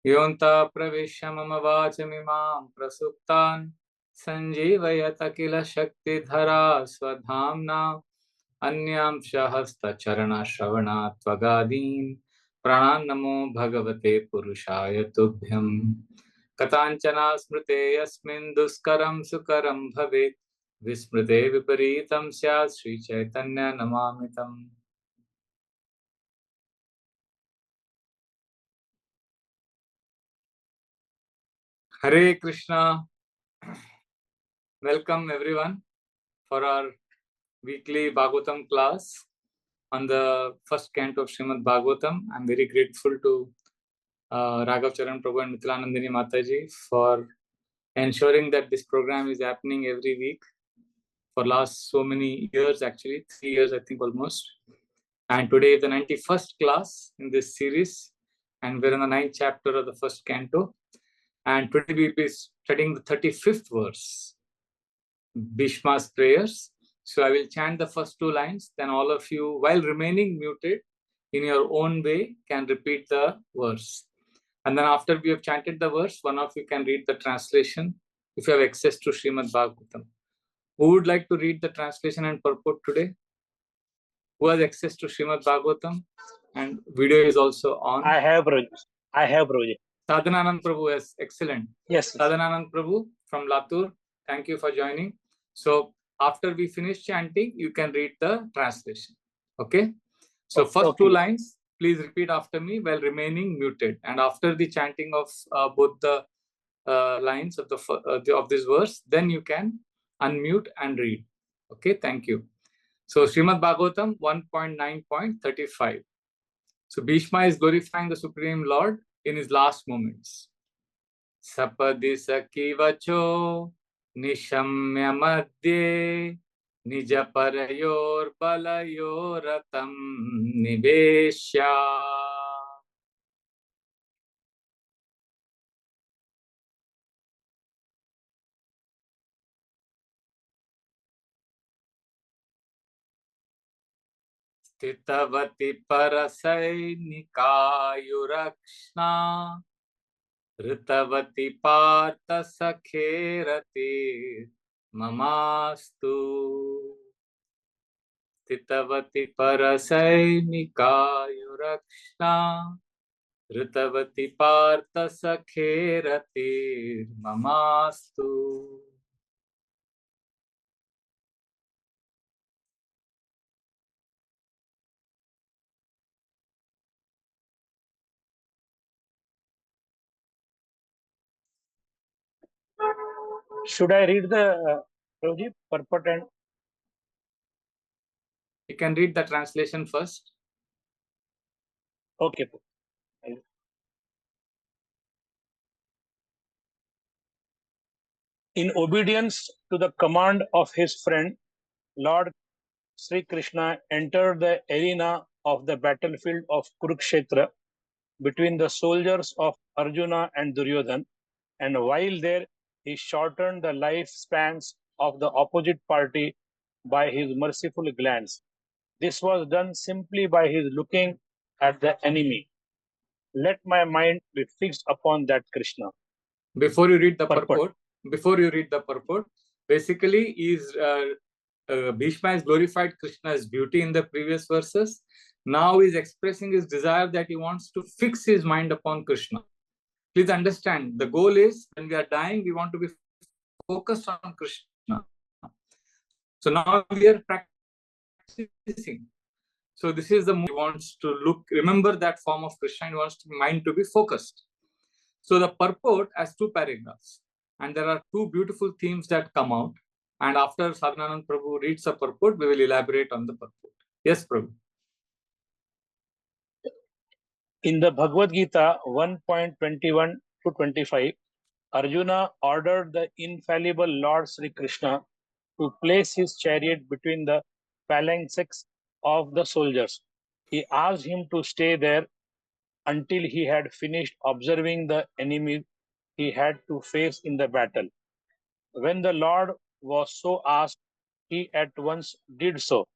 Yonta pravishya mama vachamimam prasuptan sanjeevayata kila shakti dhara swadhamna anyamsha hasta charana shravana tvagadin prananamo bhagavate purushaya tubhyam katanchana smrute yasmin duskaram sukaram bhavet vismrute viparitam syat Sri Chaitanya namamitam. Hare Krishna. Welcome everyone for our weekly Bhagavatam class on the first canto of Srimad Bhagavatam. I'm very grateful to Raghav Charan Prabhu and Mithilanandini Mataji for ensuring that this program is happening every week for last so many years, actually 3 years I think almost. And today is the 91st class in this series, and we're in the 9th chapter of the first canto. And today we'll be studying the 35th verse, Bhishma's Prayers. So I will chant the first 2 lines, then all of you, while remaining muted in your own way, can repeat the verse. And then after we have chanted the verse, one of you can read the translation if you have access to Srimad Bhagavatam. Who would like to read the translation and purport today? Who has access to Srimad Bhagavatam? And video is also on. I have Roger. Sadhananand Prabhu, yes, excellent. Yes. Sadhananand Prabhu from Latur, thank you for joining. So after we finish chanting, you can read the translation. Okay? So first 2 lines, please repeat after me while remaining muted. And after the chanting of both the lines of of this verse, then you can unmute and read. Okay, thank you. So Srimad Bhagavatam 1.9.35. So Bhishma is glorifying the Supreme Lord in his last moments. Sapadi Saki Vacho Nishamya Madhye Nija Parayor Balayoratam Niveshya. Stitavati Parasainikayurakshna Ritavati Partha Sakherati Mamastu. Stitavati Parasainikayurakshna Ritavati Partha Sakherati Mamastu. Should I read the purport and? You can read the translation first. Okay. In obedience to the command of his friend, Lord Sri Krishna entered the arena of the battlefield of Kurukshetra between the soldiers of Arjuna and Duryodhan, and while there, he shortened the lifespans of the opposite party by his merciful glance. This was done simply by his looking at the enemy. Let my mind be fixed upon that Krishna. Before you read the purport, basically Bhishma has glorified Krishna's beauty in the previous verses. Now he is expressing his desire that he wants to fix his mind upon Krishna. Please understand, the goal is when we are dying, we want to be focused on Krishna. So now we are practicing. So this is the he wants to remember that form of Krishna, he wants mind to be focused. So the purport has 2 paragraphs, and there are 2 beautiful themes that come out. And after Sadhananand Prabhu reads the purport, we will elaborate on the purport. Yes, Prabhu. In the Bhagavad Gita 1.21 to 25, Arjuna ordered the infallible Lord Sri Krishna to place his chariot between the phalanxes of the soldiers. He asked him to stay there until he had finished observing the enemy he had to face in the battle. When the Lord was so asked, he at once did so,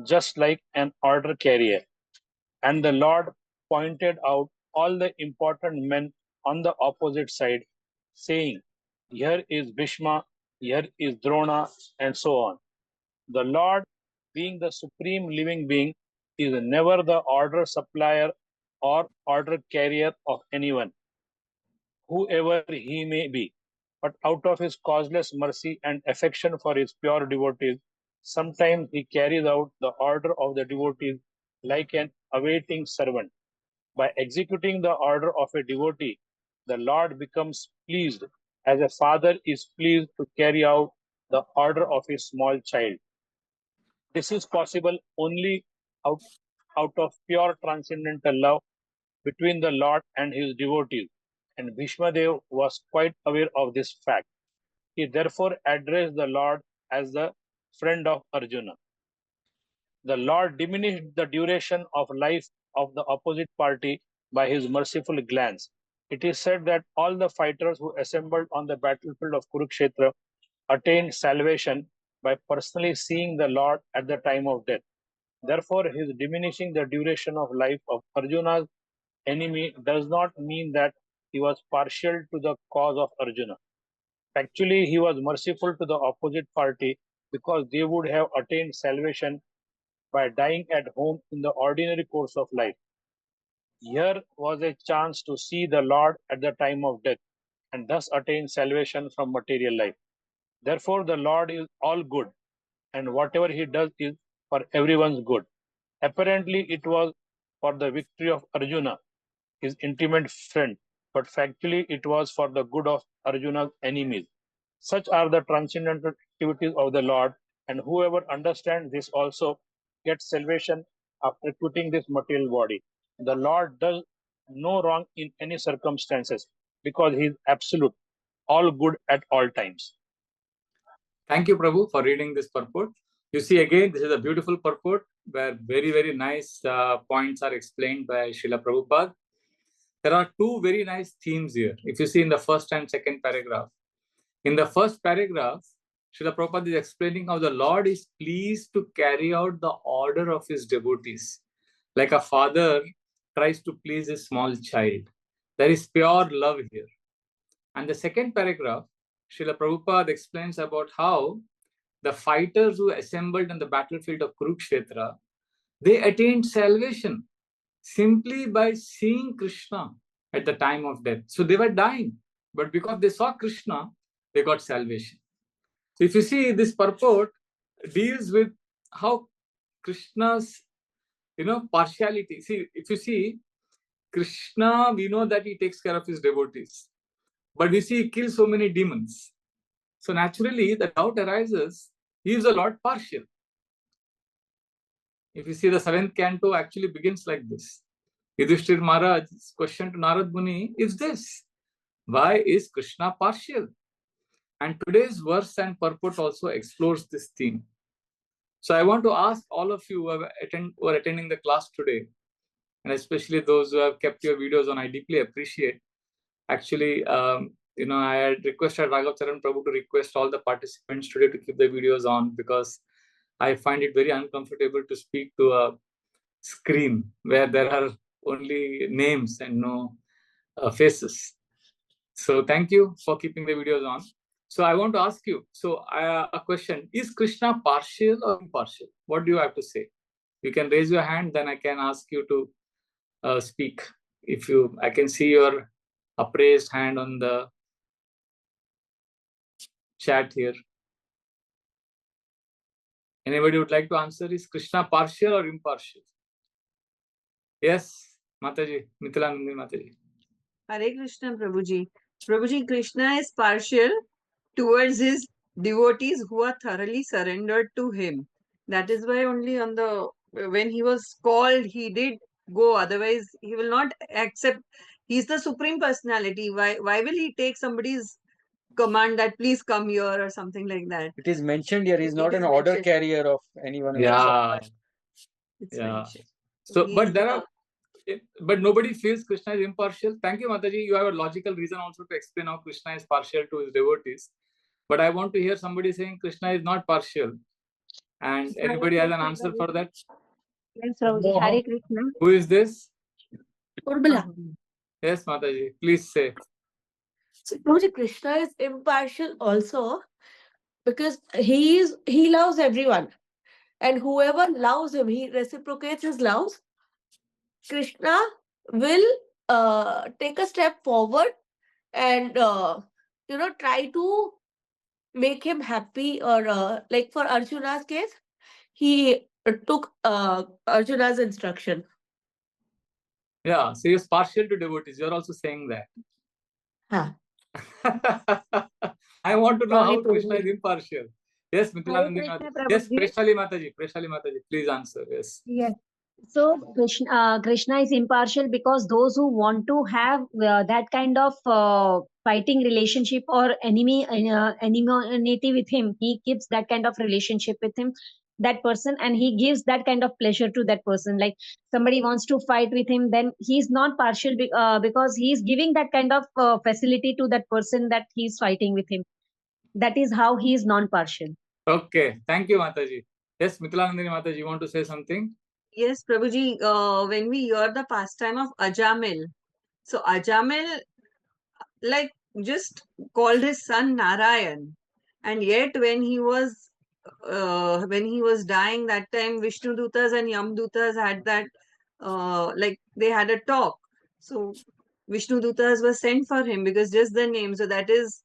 just like an order carrier. And the Lord pointed out all the important men on the opposite side, saying, "Here is Bhishma, here is Drona," and so on. The Lord, being the supreme living being, is never the order supplier or order carrier of anyone, whoever he may be. But out of his causeless mercy and affection for his pure devotees, sometimes he carries out the order of the devotees like an awaiting servant. By executing the order of a devotee, the Lord becomes pleased, as a father is pleased to carry out the order of his small child. This is possible only out of pure transcendental love between the Lord and his devotees, and Bhishma Dev was quite aware of this fact. He therefore addressed the Lord as the friend of Arjuna. The Lord diminished the duration of life of the opposite party by his merciful glance. It is said that all the fighters who assembled on the battlefield of Kurukshetra attained salvation by personally seeing the Lord at the time of death. Therefore, his diminishing the duration of life of Arjuna's enemy does not mean that he was partial to the cause of Arjuna. Actually, he was merciful to the opposite party because they would have attained salvation by dying at home in the ordinary course of life. Here was a chance to see the Lord at the time of death and thus attain salvation from material life. Therefore, the Lord is all good, and whatever he does is for everyone's good. Apparently, it was for the victory of Arjuna, his intimate friend, but factually it was for the good of Arjuna's enemies. Such are the transcendental activities of the Lord, and whoever understands this also gets salvation after quitting this material body. The Lord does no wrong in any circumstances because he is absolute, all good at all times. Thank you, Prabhu, for reading this purport. You see, again, this is a beautiful purport where very, very nice points are explained by Srila Prabhupada. There are two very nice themes here. If you see in the first and second paragraph. In the first paragraph, Srila Prabhupada is explaining how the Lord is pleased to carry out the order of his devotees. Like a father tries to please his small child. There is pure love here. And the second paragraph, Srila Prabhupada explains about how the fighters who assembled on the battlefield of Kurukshetra, they attained salvation simply by seeing Krishna at the time of death. So they were dying, but because they saw Krishna, they got salvation. So if you see, this purport deals with how Krishna's, partiality. See, if you see, Krishna, we know that he takes care of his devotees, but we see he kills so many demons. So naturally, the doubt arises, he is a Lord partial. If you see, the 7th canto actually begins like this. Yudhishthir Maharaj's question to Narad Muni is this: why is Krishna partial? And today's verse and purport also explores this theme. So I want to ask all of you who are attending the class today, and especially those who have kept your videos on, I deeply appreciate. Actually, I had requested Raghav Charan Prabhu to request all the participants today to keep the videos on, because I find it very uncomfortable to speak to a screen where there are only names and no faces. So thank you for keeping the videos on. So I want to ask you, a question: is Krishna partial or impartial? What do you have to say? You can raise your hand, then I can ask you to speak. I can see your upraised hand on the chat here. Anybody would like to answer? Is Krishna partial or impartial? Yes, Mataji, Mithilanandi Mataji. Hare Krishna, Prabhuji. Prabhuji, Krishna is partial towards his devotees who are thoroughly surrendered to him. That is why only when he was called, he did go. Otherwise, he will not accept. He's the supreme personality. Why will he take somebody's command that please come here or something like that? It is mentioned here. He's not an order carrier of anyone. Yeah. It's Yeah. mentioned. So, but nobody feels Krishna is impartial. Thank you, Mataji. You have a logical reason also to explain how Krishna is partial to his devotees. But I want to hear somebody saying Krishna is not partial. And anybody has an answer for that? Yes, Prabhuji. Hare Krishna. Who is this? Urbala. Yes, Mataji, please say. So Prabhuji, Krishna is impartial also because he loves everyone. And whoever loves him, he reciprocates his love. Krishna will take a step forward and try to make him happy, or like for Arjuna's case, he took Arjuna's instruction. Yeah, so he is partial to devotees. You are also saying that. Huh. I want to know Sorry, how Krishna is Prabhuji. impartial. Yes, Hare Mithilanandini Krishna, Mataji. Yes, Prabhuji. Preshali Mataji, please answer. Yes. Yes. So Krishna is impartial because those who want to have that kind of fighting relationship or enmity with him, he keeps that kind of relationship with him, that person, and he gives that kind of pleasure to that person. Like somebody wants to fight with him, then he's not partial because he's giving that kind of facility to that person that he's fighting with him. That is how he is non-partial. Okay, thank you, Mataji. Yes, Mithilanandini Mataji, you want to say something? Yes, Prabhuji, when we hear the pastime of Ajamil, so Ajamil like just called his son Narayan, and yet when he was dying that time, Vishnu Dutas and Yam Dutas had that like they had a talk. So Vishnu Dutas was sent for him because just the name. So that is,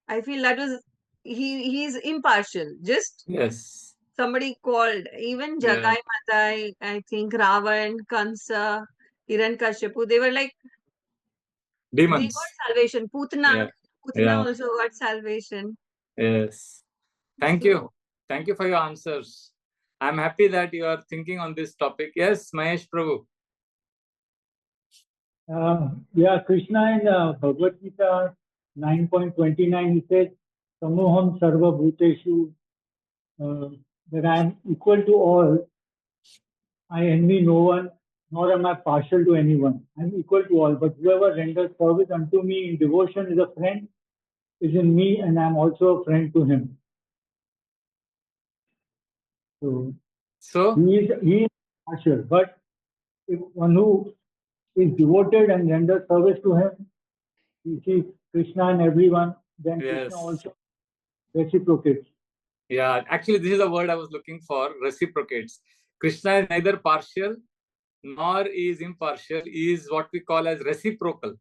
I feel that was he's impartial. Just Yes. somebody called, even Yeah. Jagai Matai, I think Ravan, Kansa, Hiranyakashipu, they were like, they Demons. got salvation. Putana, Yeah. Putana Yeah. also got salvation. Yes. Thank So, you. Thank you for your answers. I'm happy that you are thinking on this topic. Yes, Mahesh Prabhu. Yeah, Krishna in Bhagavad Gita 9.29, he says, Samoham Sarva Bhuteshu, that I am equal to all. I envy no one, nor am I partial to anyone. I am equal to all, but whoever renders service unto me in devotion is a friend, is in me, and I am also a friend to him. So he is partial, but if one who is devoted and renders service to him, he sees Krishna and everyone, then Yes. Krishna also reciprocates. Yeah, actually, this is the word I was looking for, reciprocates. Krishna is neither partial nor is impartial. He is what we call as reciprocal.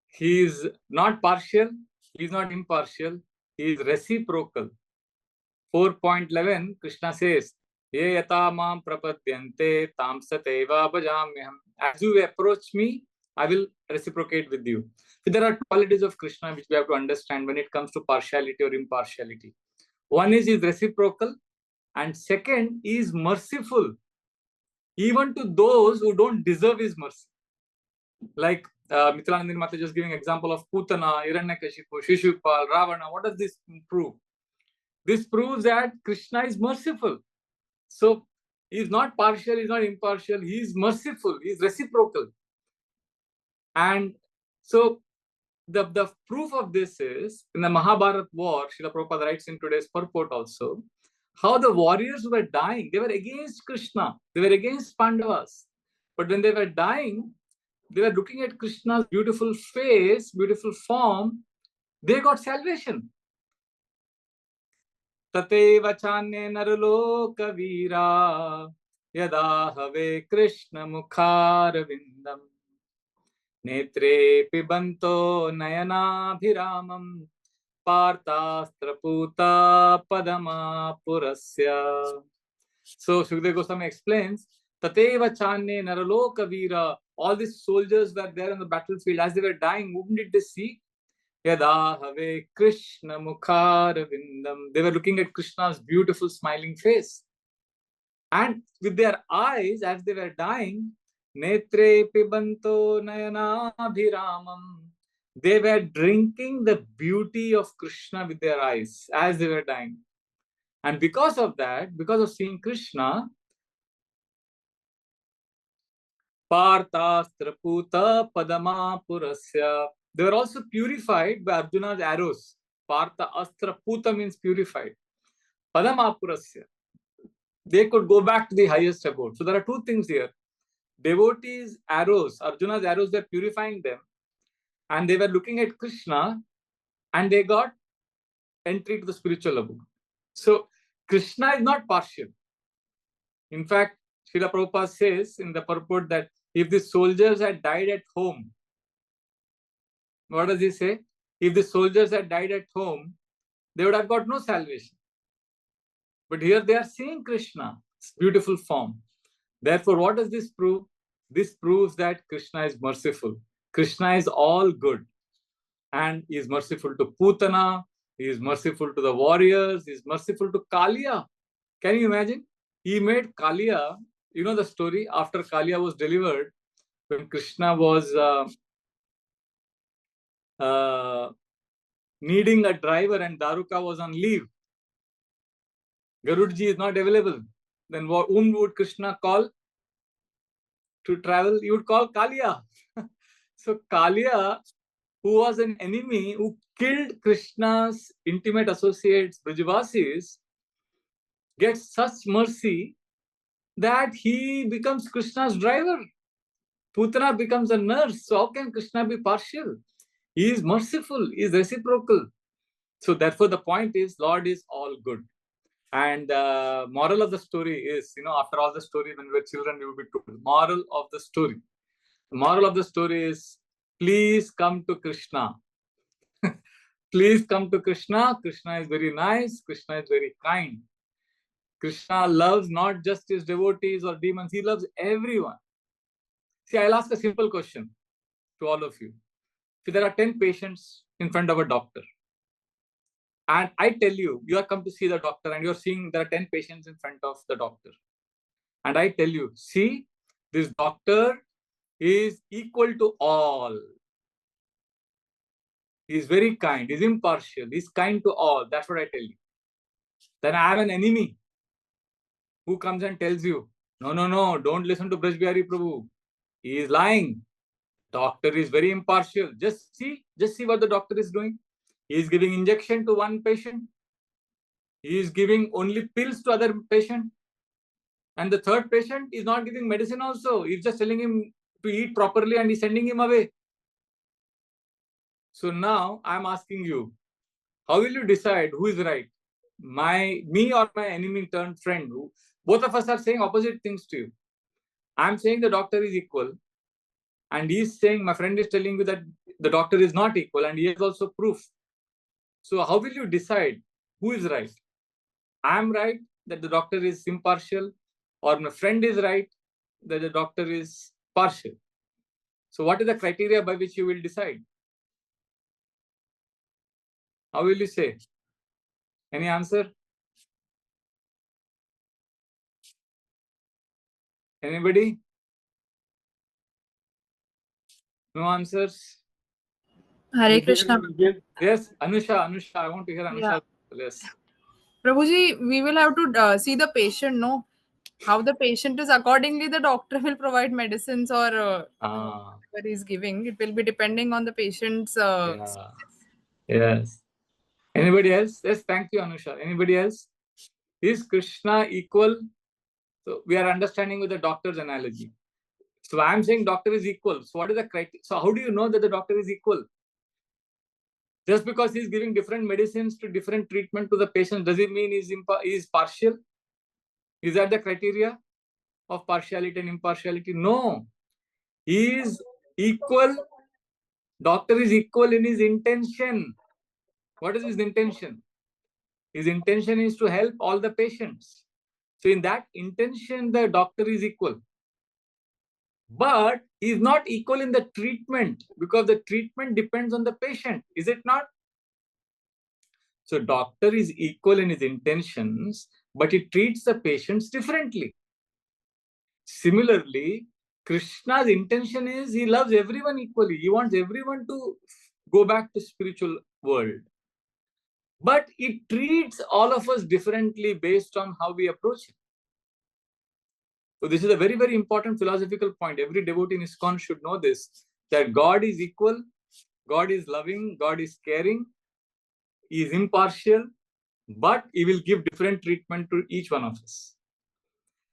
He is not partial, he is not impartial, he is reciprocal. 4.11, Krishna says, Ye yata mam prapadyante tam sateva bhajamyaham. As you approach me, I will reciprocate with you. So there are qualities of Krishna which we have to understand when it comes to partiality or impartiality. One is reciprocal, and second is merciful, even to those who don't deserve his mercy. Like Mithilanandini Mata just giving example of Putana, Hiranyakashipu, Shishupal, Ravana. What does this prove? This proves that Krishna is merciful. So he is not partial, he is not impartial, he is merciful, he is reciprocal. And so the proof of this is in the Mahabharata war, Srila Prabhupada writes in today's purport also, how the warriors were dying. They were against Krishna, they were against Pandavas. But when they were dying, they were looking at Krishna's beautiful face, beautiful form, they got salvation. Tateva chanye naraloka veera yada have Krishna mukharavindam netre pibanto nayana bhiramam parthastraputa padama purasya. So Jayadev Goswami explains, Tateva chanye naraloka veera. All these soldiers were there on the battlefield. As they were dying, whom did they see? Yada have Krishna mukharavindam. They were looking at Krishna's beautiful smiling face. And with their eyes, as they were dying, netre pibanto nayana bhiramam. They were drinking the beauty of Krishna with their eyes as they were dying. And because of that, because of seeing Krishna, Parthastraputa Padama Purasya. They were also purified by Arjuna's arrows. Partha Astra Puta means purified. Padama Purasya. They could go back to the highest abode. So there are two things here. devotees' arrows, Arjuna's arrows were purifying them, and they were looking at Krishna, and they got entry to the spiritual abode. So Krishna is not partial. In fact, Srila Prabhupada says in the purport that if the soldiers had died at home, what does he say? If the soldiers had died at home, they would have got no salvation. But here they are seeing Krishna, beautiful form. Therefore, what does this prove? This proves that Krishna is merciful. Krishna is all good. And he is merciful to Putana, he is merciful to the warriors, he is merciful to Kaliya. Can you imagine? He made Kaliya, you know the story, after Kaliya was delivered, when Krishna was needing a driver and Daruka was on leave. Garudji is not available. Then whom would Krishna call to travel? He would call Kaliya. So Kaliya, who was an enemy, who killed Krishna's intimate associates, Brajavasis, gets such mercy that he becomes Krishna's driver. Putana becomes a nurse. So how can Krishna be partial? He is merciful, he is reciprocal. So therefore the point is, Lord is all good. And moral of the story is, after all the story, when we were children, we would be told, moral of the story. The moral of the story is, please come to Krishna. Please come to Krishna. Krishna is very nice. Krishna is very kind. Krishna loves not just his devotees or demons. He loves everyone. See, I'll ask a simple question to all of you. See, there are 10 patients in front of a doctor. And I tell you, you are come to see the doctor and you're seeing there are 10 patients in front of the doctor. And I tell you, see, this doctor is equal to all. He's very kind, he's impartial, he's kind to all. That's what I tell you. Then I have an enemy who comes and tells you, no, don't listen to Vraja Bihari Prabhu. He is lying. Doctor is very impartial. Just see what the doctor is doing. He is giving injection to one patient. He is giving only pills to other patient. And the third patient is not giving medicine also. He's just telling him to eat properly and he's sending him away. So now I'm asking you, how will you decide who is right? Me or my enemy turned friend? Both of us are saying opposite things to you. I'm saying the doctor is equal. And he's saying, my friend is telling you that the doctor is not equal, and he has also proof. So how will you decide who is right? I'm right that the doctor is impartial, or my friend is right that the doctor is partial. So what is the criteria by which you will decide? How will you say? Any answer? Anybody? No answers? Hare Krishna. Yes, Anusha, I want to hear Anusha. Yeah. Yes. Prabhuji, we will have to see the patient, no? How the patient is, accordingly the doctor will provide medicines or whatever he's giving. It will be depending on the patient's Yes. Anybody else? Yes, thank you, Anusha. Anybody else? Is Krishna equal? So we are understanding with the doctor's analogy. So I'm saying doctor is equal. So what is the criteria? So how do you know that the doctor is equal? Just because he's giving different medicines to different treatment to the patient, does it mean he's partial? Is that the criteria of partiality and impartiality? No. He is equal. Doctor is equal in his intention. What is his intention? His intention is to help all the patients. So in that intention, the doctor is equal. But he is not equal in the treatment, because the treatment depends on the patient. Is it not? So doctor is equal in his intentions, but he treats the patients differently. Similarly, Krishna's intention is he loves everyone equally. He wants everyone to go back to spiritual world. But he treats all of us differently based on how we approach him. So this is a very, very important philosophical point. Every devotee in ISKCON should know this, that God is equal, God is loving, God is caring, he is impartial, but he will give different treatment to each one of us.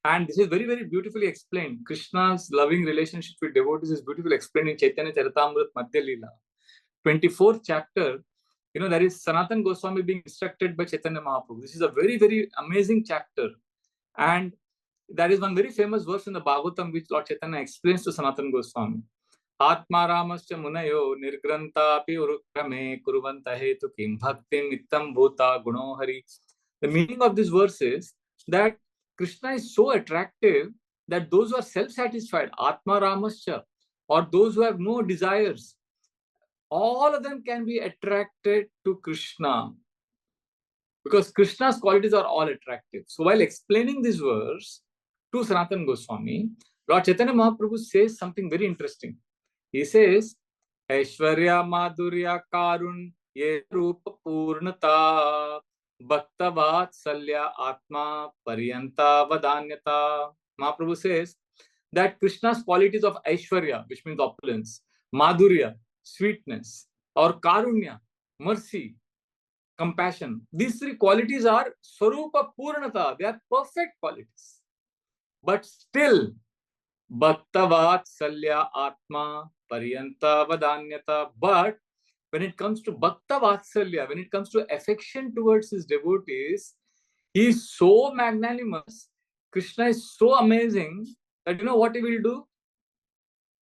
And this is very, very beautifully explained. Krishna's loving relationship with devotees is beautifully explained in Chaitanya Charitamrita Madhya Leela. 24th chapter, there is Sanatan Goswami being instructed by Chaitanya Mahaprabhu. This is a very, very amazing chapter. And there is one very famous verse in the Bhagavatam which Lord Chaitanya explains to Sanatan Goswami. Atma Ramascha Munayo Nirgranta Pi Urukrame Kuruvanta Hetu Kim Bhaktim Ittam Bhuta Guno Hari. The meaning of this verse is that Krishna is so attractive that those who are self-satisfied, Atma Ramascha, or those who have no desires, all of them can be attracted to Krishna. Because Krishna's qualities are all attractive. So while explaining this verse to Sanatan Goswami, Lord Chaitanya Mahaprabhu says something very interesting. He says, Aishwarya Madhurya Karun Ye Rupa Purnata Bhakta Vatsalya Atma Paryanta Vadanyata. Mahaprabhu says that Krishna's qualities of Aishwarya, which means opulence, Madhurya, sweetness, or Karunya, mercy, compassion. These three qualities are Swarupa Purnata. They are perfect qualities. But still, Bhakta Vatsalya Atma Paryanta Vadanyata. But when it comes to Bhakta Vatsalya, when it comes to affection towards his devotees, he is so magnanimous. Krishna is so amazing that you know what he will do?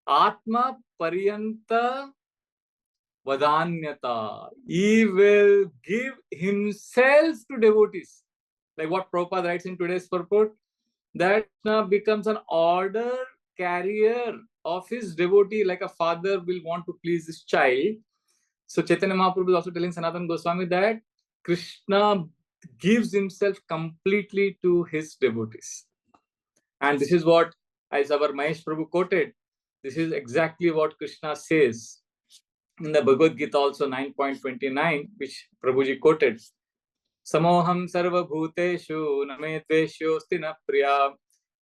Atma Paryanta Vadanyata. He will give himself to devotees. Like what Prabhupada writes in today's purport, that Krishna becomes an order carrier of his devotee, like a father will want to please his child. So Chaitanya Mahaprabhu is also telling Sanatana Goswami that Krishna gives himself completely to his devotees. And this is what, as our Mahesh Prabhu quoted, this is exactly what Krishna says in the Bhagavad Gita also 9.29, which Prabhuji quoted. Samoham sarva bhuteshu name dvesho stina priya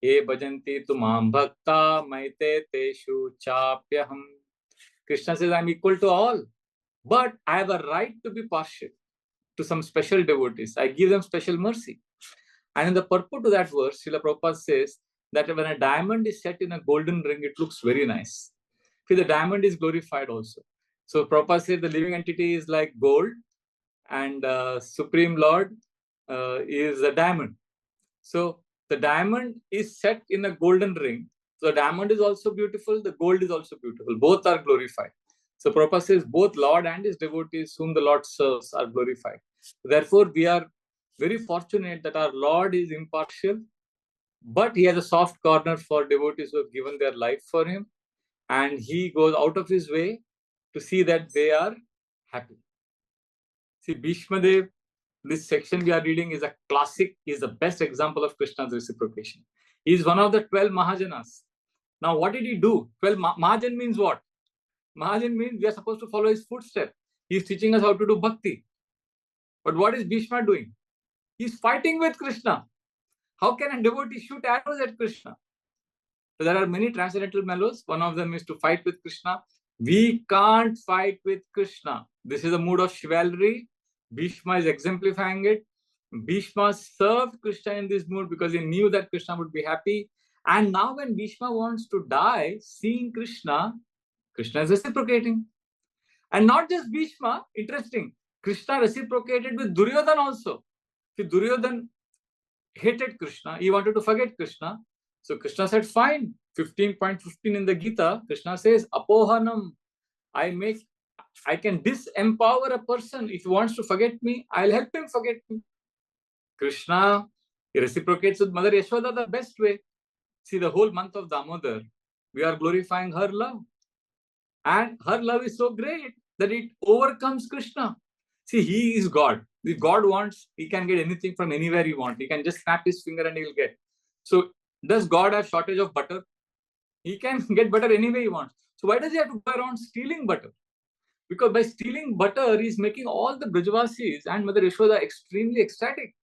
ye bhajanti tumam bhakta maite teshu chapyaham. Krishna says, I am equal to all, but I have a right to be partial to some special devotees. I give them special mercy. And in the purport to that verse, Srila Prabhupada says that when a diamond is set in a golden ring, it looks very nice. See, the diamond is glorified also. So Prabhupada says the living entity is like gold, and Supreme Lord is a diamond. So the diamond is set in a golden ring. So the diamond is also beautiful, the gold is also beautiful. Both are glorified. So Prabhupada says both Lord and his devotees whom the Lord serves are glorified. Therefore, we are very fortunate that our Lord is impartial, but he has a soft corner for devotees who have given their life for him. And he goes out of his way to see that they are happy. See, Bhishma Dev, this section we are reading is a classic, is the best example of Krishna's reciprocation. He is one of the 12 Mahajanas. Now, what did he do? 12 Mahajan means what? Mahajan means we are supposed to follow his footsteps. He is teaching us how to do bhakti. But what is Bhishma doing? He is fighting with Krishna. How can a devotee shoot arrows at Krishna? So there are many transcendental mellows. One of them is to fight with Krishna. We can't fight with Krishna. This is a mood of chivalry. Bhishma is exemplifying it. Bhishma served Krishna in this mood because he knew that Krishna would be happy. And now when Bhishma wants to die, seeing Krishna, Krishna is reciprocating. And not just Bhishma, interesting, Krishna reciprocated with Duryodhana also. See, Duryodhana hated Krishna. He wanted to forget Krishna. So Krishna said, fine. 15.15 in the Gita, Krishna says, Apohanam. I can disempower a person. If he wants to forget me, I'll help him forget me. Krishna, he reciprocates with Mother Yashoda the best way. See, the whole month of Damodar, we are glorifying her love. And her love is so great that it overcomes Krishna. See, he is God. If God wants, he can get anything from anywhere he wants. He can just snap his finger and he'll get. So, does God have shortage of butter? He can get butter any way he wants. So, why does he have to go around stealing butter? Because by stealing butter, he's making all the Brajavasis and Mother Yashoda extremely ecstatic.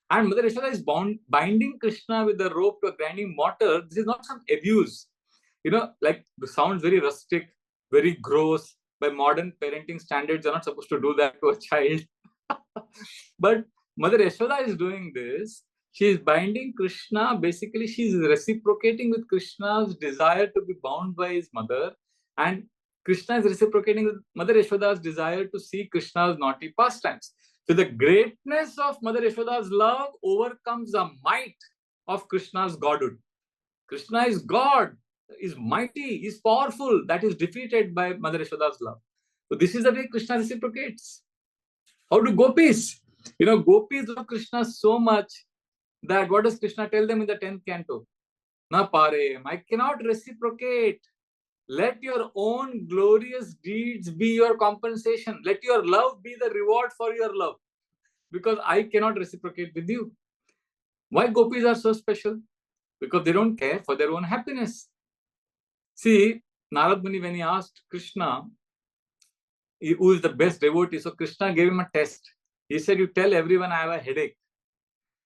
And Mother Yashoda is binding Krishna with the rope to a grinding mortar. This is not some abuse. Like it sounds very rustic, very gross. By modern parenting standards, you're not supposed to do that to a child. But Mother Yashoda is doing this. She is binding Krishna. Basically, she is reciprocating with Krishna's desire to be bound by his mother. And Krishna is reciprocating with Mother Yashoda's desire to see Krishna's naughty pastimes. So the greatness of Mother Yashoda's love overcomes the might of Krishna's godhood. Krishna is God, is mighty, is powerful. That is defeated by Mother Yashoda's love. So this is the way Krishna reciprocates. How do gopis? Gopis love Krishna so much that what does Krishna tell them in the 10th canto? Na pare, I cannot reciprocate. Let your own glorious deeds be your compensation. Let your love be the reward for your love. Because I cannot reciprocate with you. Why gopis are so special? Because they don't care for their own happiness. See, Narad Muni, when he asked Krishna, who is the best devotee, so Krishna gave him a test. He said, you tell everyone I have a headache.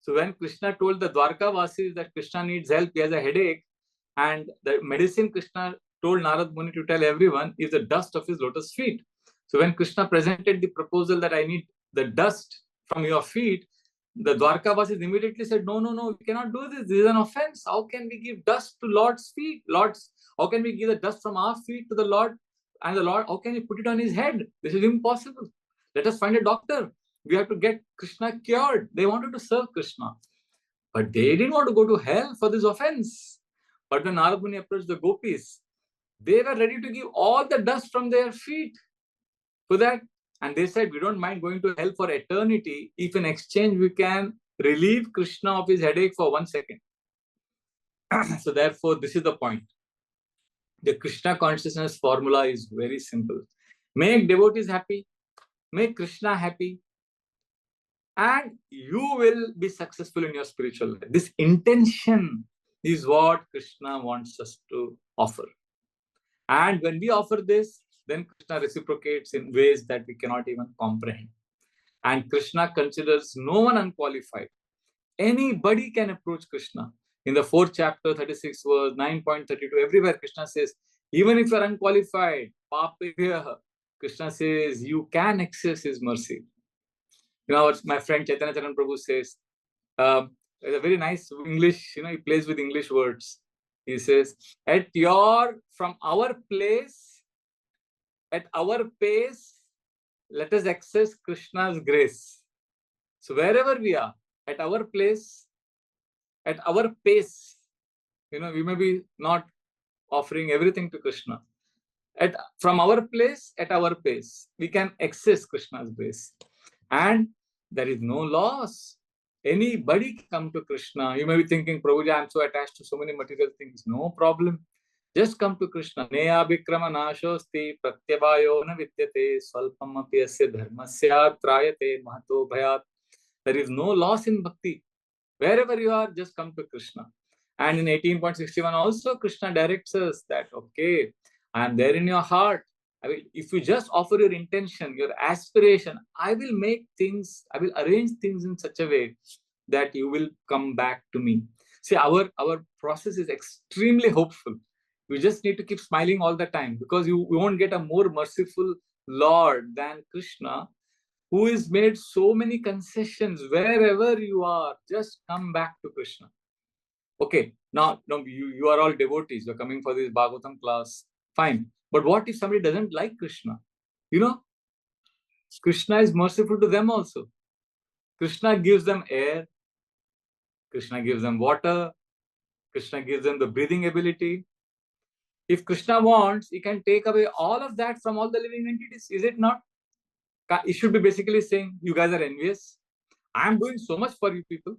So when Krishna told the Dwarka Vasis that Krishna needs help, he has a headache, and the medicine Krishna told Narad Muni to tell everyone is the dust of his lotus feet. So when Krishna presented the proposal that I need the dust from your feet, the Dwarka Vasis immediately said, no, we cannot do this. This is an offense. How can we give dust to Lord's feet? How can we give the dust from our feet to the Lord? And the Lord, how can he put it on his head? This is impossible. Let us find a doctor. We have to get Krishna cured. They wanted to serve Krishna. But they didn't want to go to hell for this offense. But when Narad Muni approached the gopis, they were ready to give all the dust from their feet for that. And they said, we don't mind going to hell for eternity if in exchange we can relieve Krishna of his headache for 1 second. So therefore, this is the point. The Krishna consciousness formula is very simple. Make devotees happy, make Krishna happy, and you will be successful in your spiritual life. This intention is what Krishna wants us to offer. And when we offer this, then Krishna reciprocates in ways that we cannot even comprehend. And Krishna considers no one unqualified. Anybody can approach Krishna. In the 4th chapter, 36 verse, 9.32, everywhere Krishna says, even if you are unqualified, Krishna says, you can access his mercy. My friend Chaitanya Charan Prabhu says, it's a very nice English, he plays with English words. He says, from our place, at our pace, let us access Krishna's grace. So wherever we are, at our place, at our pace, we may be not offering everything to Krishna. From our place, at our pace, we can access Krishna's grace. And there is no loss. Anybody can come to Krishna. You may be thinking, Prabhuji, I'm so attached to so many material things. No problem. Just come to Krishna. Neya Vikrama Nashosti Pratyavayo na Vidyate Swalpam Apyasya Dharmasya Trayate Mahato Bhayat. There is no loss in bhakti. Wherever you are, just come to Krishna. And in 18.61 also, Krishna directs us that, okay, I am there in your heart. If you just offer your intention, your aspiration, I will arrange things in such a way that you will come back to me. See, our process is extremely hopeful. We just need to keep smiling all the time, because we won't get a more merciful Lord than Krishna, who has made so many concessions. Wherever you are, just come back to Krishna. Okay, now you are all devotees. You're coming for this Bhagavatam class. Fine. But what if somebody doesn't like Krishna? Krishna is merciful to them also. Krishna gives them air. Krishna gives them water. Krishna gives them the breathing ability. If Krishna wants, he can take away all of that from all the living entities. Is it not? It should be basically saying, you guys are envious. I am doing so much for you people.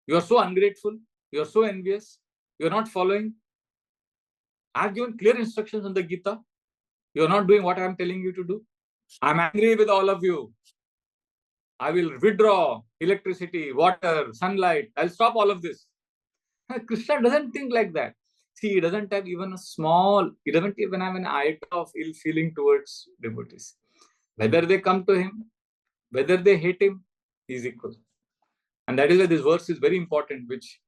You are so ungrateful. You are so envious. You are not following. I have given clear instructions on the Gita. You are not doing what I am telling you to do. I am angry with all of you. I will withdraw electricity, water, sunlight. I'll stop all of this. Krishna doesn't think like that. See, he doesn't have even he doesn't even have an iota of ill feeling towards devotees. Whether they come to him, whether they hate him, he is equal. And that is why this verse is very important, which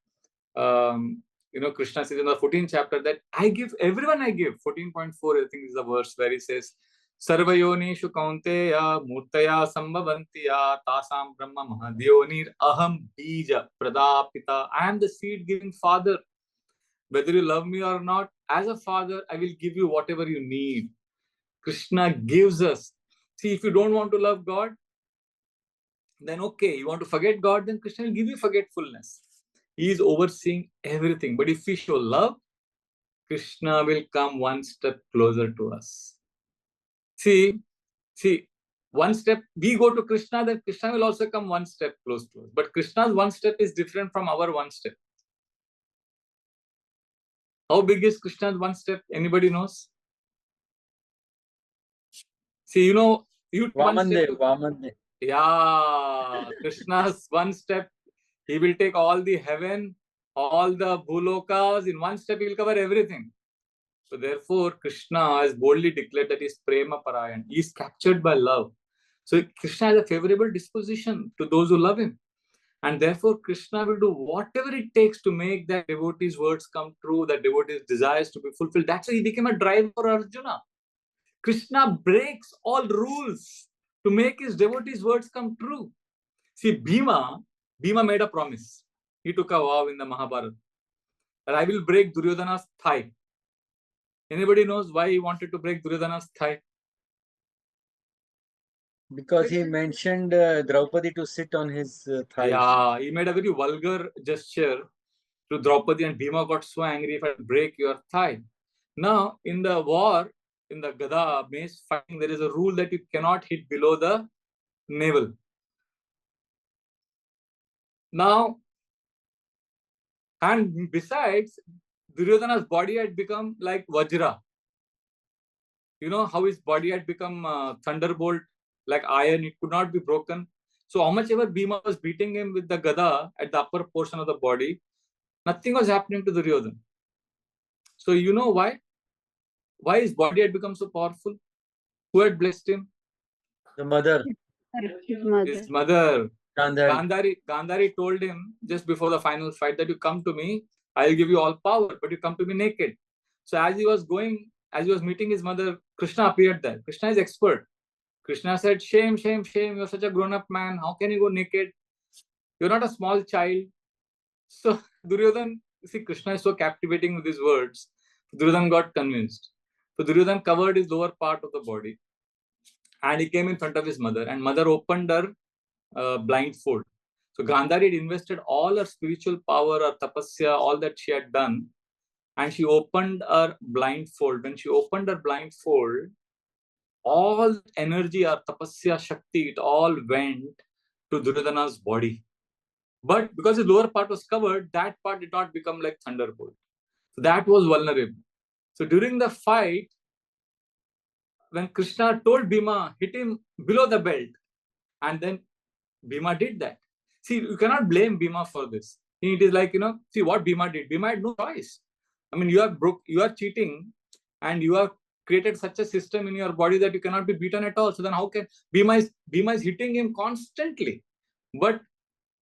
Krishna says in the 14th chapter that I give, everyone I give. 14.4, I think, is the verse where he says, Sarvayonishu kaunteya murtaya sambhavantiya tasam brahma mahadhyonir aham bija pradapita. I am the seed giving father. Whether you love me or not, as a father, I will give you whatever you need. Krishna gives us. See, if you don't want to love God, then okay. You want to forget God, then Krishna will give you forgetfulness. He is overseeing everything. But if we show love, Krishna will come one step closer to us. See, one step, we go to Krishna, then Krishna will also come one step close to us. But Krishna's one step is different from our one step. How big is Krishna's one step? Anybody knows? See, you know, you one step. Vaman. Yeah, Krishna's one step, he will take all the heaven, all the bhulokas. In one step, he will cover everything. So therefore, Krishna has boldly declared that he is prema parayan. He is captured by love. So Krishna has a favorable disposition to those who love him. And therefore, Krishna will do whatever it takes to make that devotee's words come true, that devotee's desires to be fulfilled. That's why he became a driver for Arjuna. Krishna breaks all rules to make his devotee's words come true. See, Bhima made a promise. He took a vow in the Mahabharata that I will break Duryodhana's thigh. Anybody knows why he wanted to break Duryodhana's thigh? Because he mentioned Draupadi to sit on his thighs. Yeah, he made a very vulgar gesture to Draupadi, and Bhima got so angry, if I break your thigh. Now, in the war, in the Gada mace fighting, there is a rule that you cannot hit below the navel. Now, and besides, Duryodhana's body had become like Vajra. You know how his body had become thunderbolt, like iron, it could not be broken. So how much ever Bhima was beating him with the Gada at the upper portion of the body, nothing was happening to Duryodhana. So you know why? Why his body had become so powerful? Who had blessed him? The mother. His mother. Gandhari. Gandhari told him just before the final fight that you come to me, I will give you all power, but you come to me naked. So as he was meeting his mother, Krishna appeared there. Krishna is expert. Krishna said, shame, shame, shame. You're such a grown-up man. How can you go naked? You're not a small child. So Duryodhana, see, Krishna is so captivating with his words. Duryodhana got convinced. So Duryodhana covered his lower part of the body. And he came in front of his mother. And mother opened her blindfold. So Gandhari had invested all her spiritual power, her tapasya, all that she had done. And she opened her blindfold. When she opened her blindfold, all energy, her tapasya, shakti, it all went to Duryodhana's body. But because his lower part was covered, that part did not become like thunderbolt. So that was vulnerable. So during the fight, when Krishna told Bhima, hit him below the belt, and then Bhima did that. See, you cannot blame Bhima for this. It is like, see what Bhima did. Bhima had no choice. I mean, you are cheating, and you have created such a system in your body that you cannot be beaten at all. So then how can Bhima is hitting him constantly, but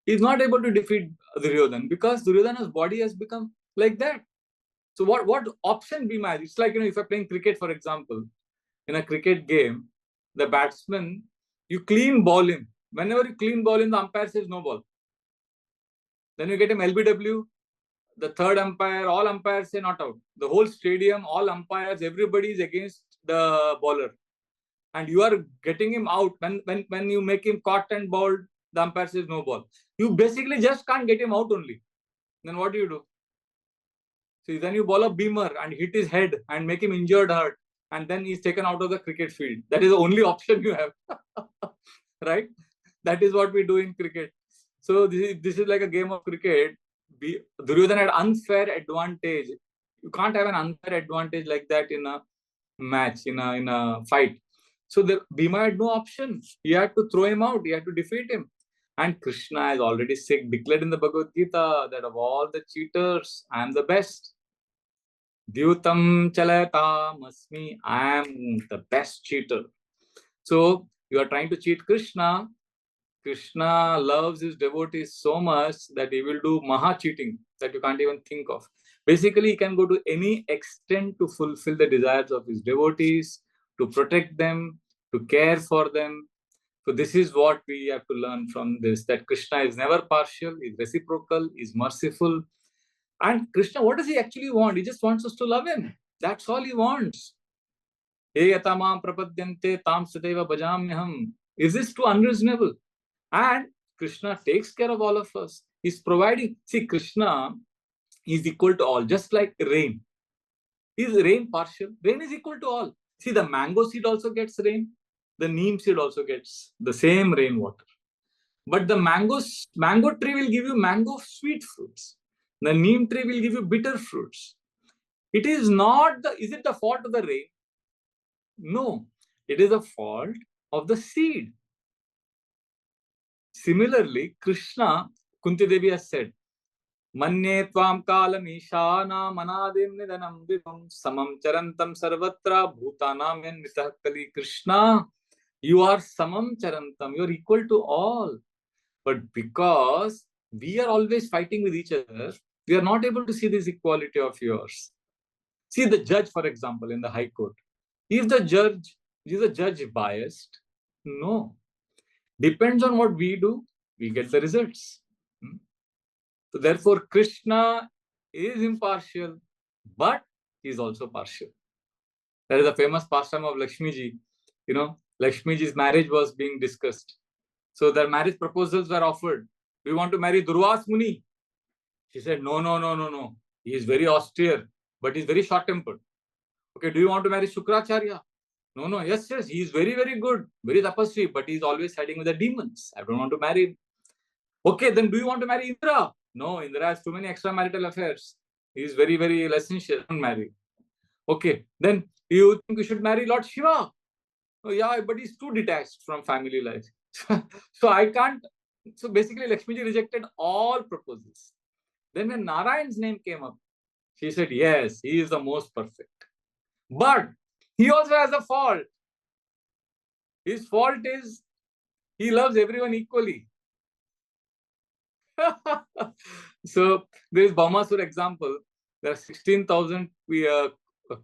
he's not able to defeat Duryodhana because Duryodhana's body has become like that. So what option Bhima has? It's like, if you're playing cricket, for example, in a cricket game, the batsman, you clean ball him. Whenever you clean ball him, the umpire says no ball. Then you get him LBW, the third umpire, all umpires say not out. The whole stadium, all umpires, everybody is against the bowler. And you are getting him out. When you make him caught and bowled, the umpire says no ball. You basically just can't get him out only. Then what do? So then you bowl a beamer and hit his head and make him injured, hurt. And then he's taken out of the cricket field. That is the only option you have. Right? That is what we do in cricket. So this is like a game of cricket. Duryodhana had unfair advantage. You can't have an unfair advantage like that in a match, in a fight. So Bhima had no option. He had to throw him out. He had to defeat him. And Krishna has already declared in the Bhagavad Gita that of all the cheaters, I am the best. Dyutam chalayatam asmi. I am the best cheater. So you are trying to cheat Krishna. Krishna loves his devotees so much that he will do maha cheating that you can't even think of. Basically, he can go to any extent to fulfill the desires of his devotees, to protect them, to care for them. So this is what we have to learn from this, that Krishna is never partial, is reciprocal, is merciful. And Krishna, what does he actually want? He just wants us to love him. That's all he wants. Is this too unreasonable? And Krishna takes care of all of us. He's providing. See, Krishna is equal to all, just like rain. Is rain partial? Rain is equal to all. See, the mango seed also gets rain. The neem seed also gets the same rainwater. But the mango tree will give you mango sweet fruits. The neem tree will give you bitter fruits. It is not is it the fault of the rain? No, it is the fault of the seed. Similarly, Krishna, Kunti Devi has said, Manye tvam kalam ishana manadim nidanam vivam samam charantam sarvatra bhutanam nitah kali. Krishna, you are samam charantam, you are equal to all. But because we are always fighting with each other, we are not able to see this equality of yours. See the judge, for example, in the High Court. Is the judge biased? No. Depends on what we do, we get the results. So therefore, Krishna is impartial, but he is also partial. There is a famous pastime of Lakshmi ji. You know, Lakshmi ji's marriage was being discussed. So their marriage proposals were offered. Do you want to marry Durvas Muni? She said, no. He is very austere, but he is very short-tempered. Okay, do you want to marry Shukracharya? No. Yes, he is very, very good, very tapasvi, but he is always hiding with the demons. I don't want to marry him. Okay, then do you want to marry Indra? No, Indra has too many extramarital affairs. He is very, very licentious. Don't marry. Okay, then do you think you should marry Lord Shiva? Oh, yeah, but he's too detached from family life. So I can't. So basically, Lakshmi ji rejected all proposals. Then when Narayan's name came up, she said, yes, he is the most perfect. But he also has a fault. His fault is he loves everyone equally. So there is Baumasura example. There are 16,000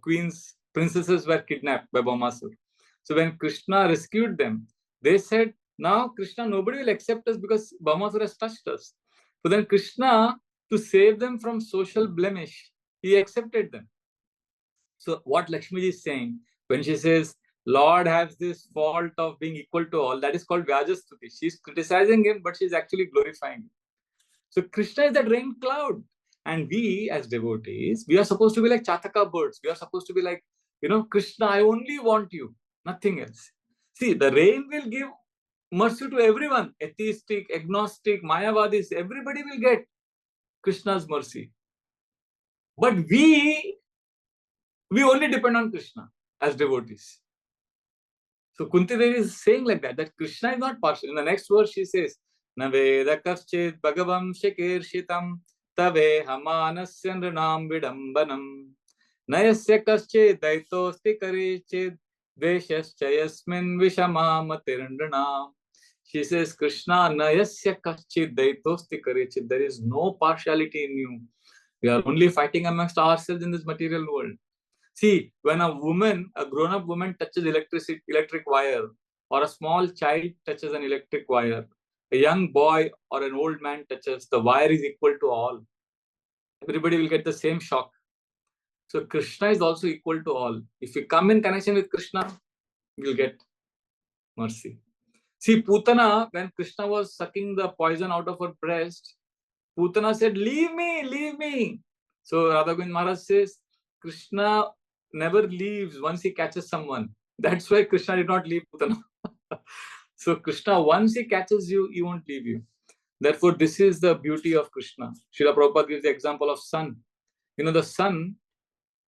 queens, princesses were kidnapped by Baumasura. So when Krishna rescued them, they said, now Krishna, nobody will accept us because Baumasura has touched us. So then Krishna, to save them from social blemish, he accepted them. So what Lakshmi is saying, when she says, Lord has this fault of being equal to all, that is called Vyajastuti. She's criticizing him, but she's actually glorifying him. So Krishna is that rain cloud. And we as devotees, we are supposed to be like Chataka birds. We are supposed to be like, Krishna, I only want you, nothing else. See, the rain will give mercy to everyone. Atheistic, agnostic, Mayavadis, everybody will get Krishna's mercy. But we only depend on Krishna as devotees. So Kunti Devi is saying like that Krishna is not partial. In the next verse, she says, Naveda kaschid bhagavam shikirshitam tave hamanasya nrinam vidambanam nayasya kaschid daitosti karichid dveshascha yasmin vishamamatirndranam. She says, Krishna, nayasya kaschid daitosti karichid. There is no partiality in you. We are only fighting amongst ourselves in this material world. See, when a grown-up woman touches electric wire, or a small child touches an electric wire, a young boy or an old man touches, the wire is equal to all. Everybody will get the same shock. So Krishna is also equal to all. If you come in connection with Krishna, you will get mercy. See, Putana, when Krishna was sucking the poison out of her breast, Putana said, leave me. So Radha Govind Maharaj says, Krishna never leaves once he catches someone. That's why Krishna did not leave Putana. So Krishna, once he catches you, he won't leave you. Therefore, this is the beauty of Krishna. Srila Prabhupada gives the example of sun. The sun,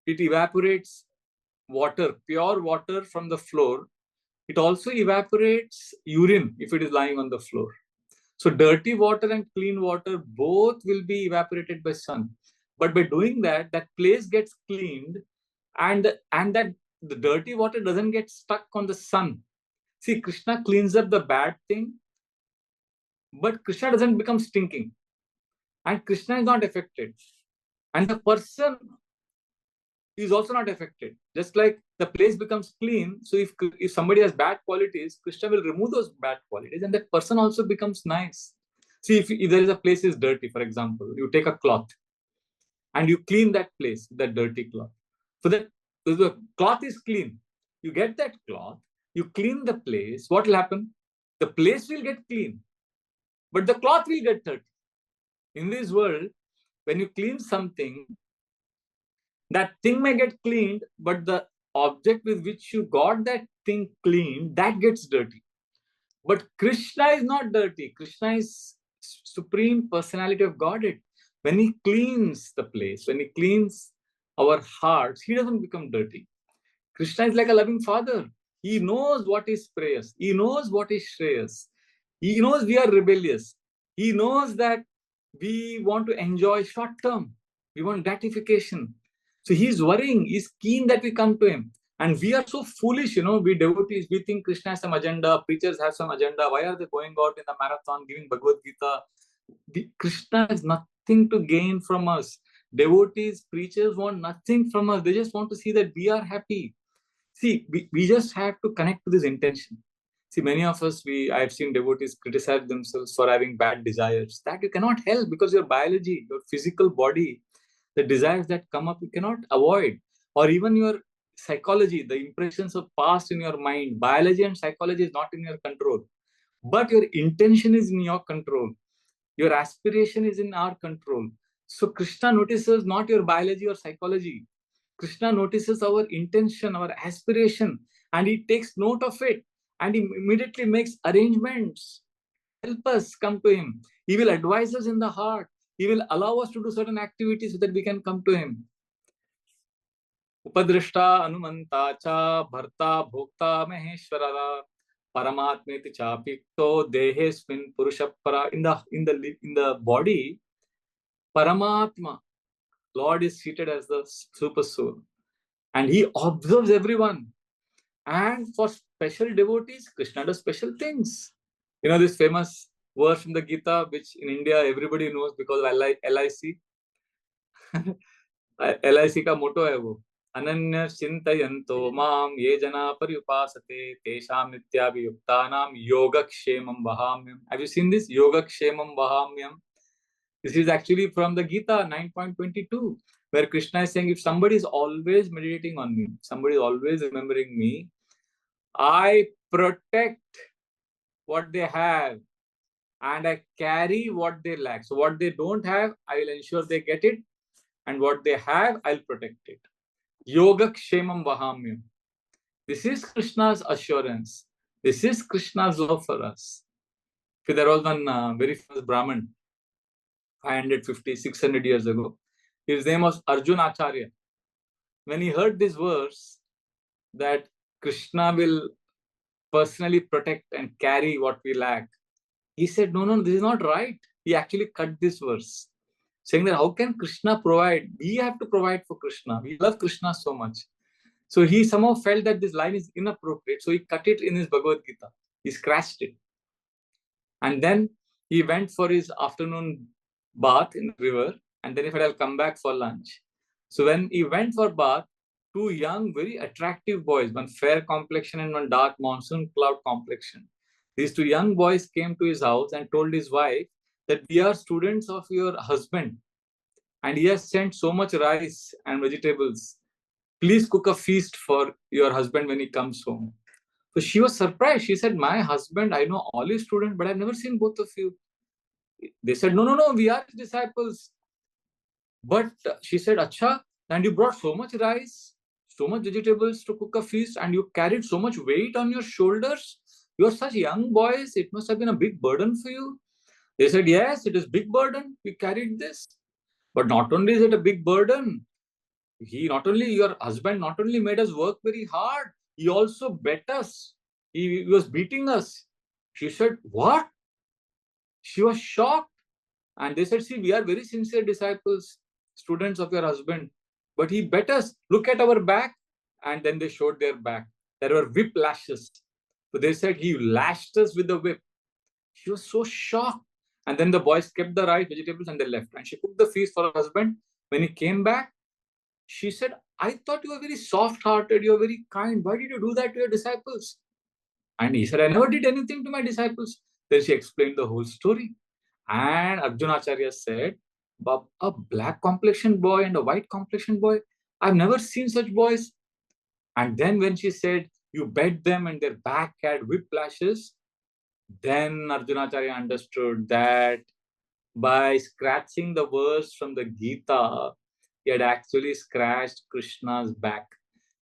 it evaporates water, pure water from the floor. It also evaporates urine if it is lying on the floor. So dirty water and clean water, both will be evaporated by sun. But by doing that, that place gets cleaned, and that the dirty water doesn't get stuck on the sun. See, Krishna cleans up the bad thing, but Krishna doesn't become stinking. And Krishna is not affected. And the person is also not affected. Just like the place becomes clean. So if somebody has bad qualities, Krishna will remove those bad qualities, and that person also becomes nice. See, if there is a place is dirty, for example, you take a cloth and you clean that place, that dirty cloth. So that the cloth is clean. You get that cloth, you clean the place. What will happen? The place will get clean, but the cloth will get dirty. In this world, when you clean something, that thing may get cleaned, but the object with which you got that thing cleaned, that gets dirty. But Krishna is not dirty. Krishna is supreme personality of Godhead. When he cleans the place, when he cleans our hearts, he doesn't become dirty. Krishna is like a loving father. He knows what is prayers. He knows what is shreyas. He knows we are rebellious. He knows that we want to enjoy short term. We want gratification. So he's worrying. He's keen that we come to him. And we are so foolish, we devotees, we think Krishna has some agenda, preachers have some agenda. Why are they going out in the marathon, giving Bhagavad Gita? Krishna has nothing to gain from us. Devotees, preachers want nothing from us. They just want to see that we are happy. See, we just have to connect to this intention. See, many of us, I have seen devotees criticize themselves for having bad desires. That you cannot help because your biology, your physical body, the desires that come up, you cannot avoid. Or even your psychology, the impressions of past in your mind. Biology and psychology is not in your control. But your intention is in your control. Your aspiration is in our control. So Krishna notices not your biology or psychology. Krishna notices our intention, our aspiration, and he takes note of it. And he immediately makes arrangements. Help us come to him. He will advise us in the heart. He will allow us to do certain activities so that we can come to him. Upadrishta anumanta cha bharta bhokta maheshwarara paramatmeti chapikto dehesmin purushapara. In the body, Paramatma, Lord is seated as the super soul, and he observes everyone. And for special devotees, Krishna does special things. This famous verse from the Gita, which in India everybody knows because of LIC. LIC का मोटो है वो, अनन्य चिंतयन्तो माम ये जना पर्युपासते तेषां नित्याभियुक्तानां योगक्षेमं वहाम्यम. Have you seen this? Yogakshamam vahamyam. This is actually from the Gita 9.22, where Krishna is saying, if somebody is always meditating on me, somebody is always remembering me, I protect what they have and I carry what they lack. So what they don't have, I will ensure they get it, and what they have, I'll protect it. Yogakshemam vahamyam. This is Krishna's assurance. This is Krishna's love for us. So there was one very famous Brahmin, 550, 600 years ago. His name was Arjun Acharya. When he heard this verse, that Krishna will personally protect and carry what we lack, he said, no, this is not right. He actually cut this verse, saying that how can Krishna provide? We have to provide for Krishna. We love Krishna so much. So he somehow felt that this line is inappropriate. So he cut it in his Bhagavad Gita. He scratched it. And then he went for his afternoon bath in the river. And then he said, I'll come back for lunch. So when he went for bath, two young, very attractive boys, one fair complexion and one dark monsoon cloud complexion. These two young boys came to his house and told his wife that we are students of your husband and he has sent so much rice and vegetables. Please cook a feast for your husband when he comes home. So she was surprised. She said, my husband, I know all his students, but I've never seen both of you. They said, no, we are his disciples. But she said, Acha, and you brought so much rice, so much vegetables to cook a feast, and you carried so much weight on your shoulders. You are such young boys. It must have been a big burden for you. They said, yes, it is a big burden. We carried this. But not only is it a big burden, your husband not only made us work very hard, he also bet us. He was beating us. She said, what? She was shocked. And they said, see, we are very sincere disciples, students of your husband. But he bet us. Look at our back. And then they showed their back. There were whip lashes. So they said, he lashed us with the whip. She was so shocked. And then the boys kept the rice, vegetables, and they left. And she cooked the feast for her husband. When he came back, she said, I thought you were very soft-hearted, you were very kind. Why did you do that to your disciples? And he said, I never did anything to my disciples. Then she explained the whole story. And Arjuna Acharya said, but a black complexion boy and a white complexion boy, I've never seen such boys. And then when she said, you bet them and their back had whiplashes, then Arjuna Acharya understood that by scratching the verse from the Gita, he had actually scratched Krishna's back.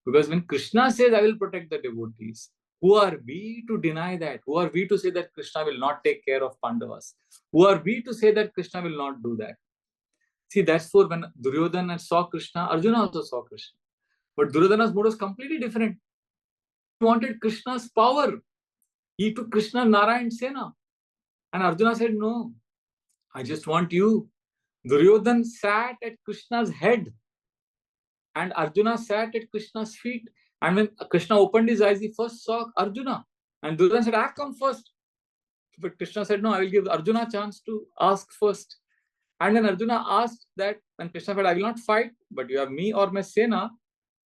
Because when Krishna says, I will protect the devotees, who are we to deny that? Who are we to say that Krishna will not take care of Pandavas? Who are we to say that Krishna will not do that? See, that's for when Duryodhana saw Krishna, Arjuna also saw Krishna. But Duryodhana's mood was completely different. He wanted Krishna's power. He took Krishna Narayan Sena. And Arjuna said, no, I just want you. Duryodhana sat at Krishna's head. And Arjuna sat at Krishna's feet. And when Krishna opened his eyes, he first saw Arjuna. And Duryodhana said, I come first. But Krishna said, no, I will give Arjuna a chance to ask first. And then Arjuna asked that, and Krishna said, I will not fight, but you have me or my Sena.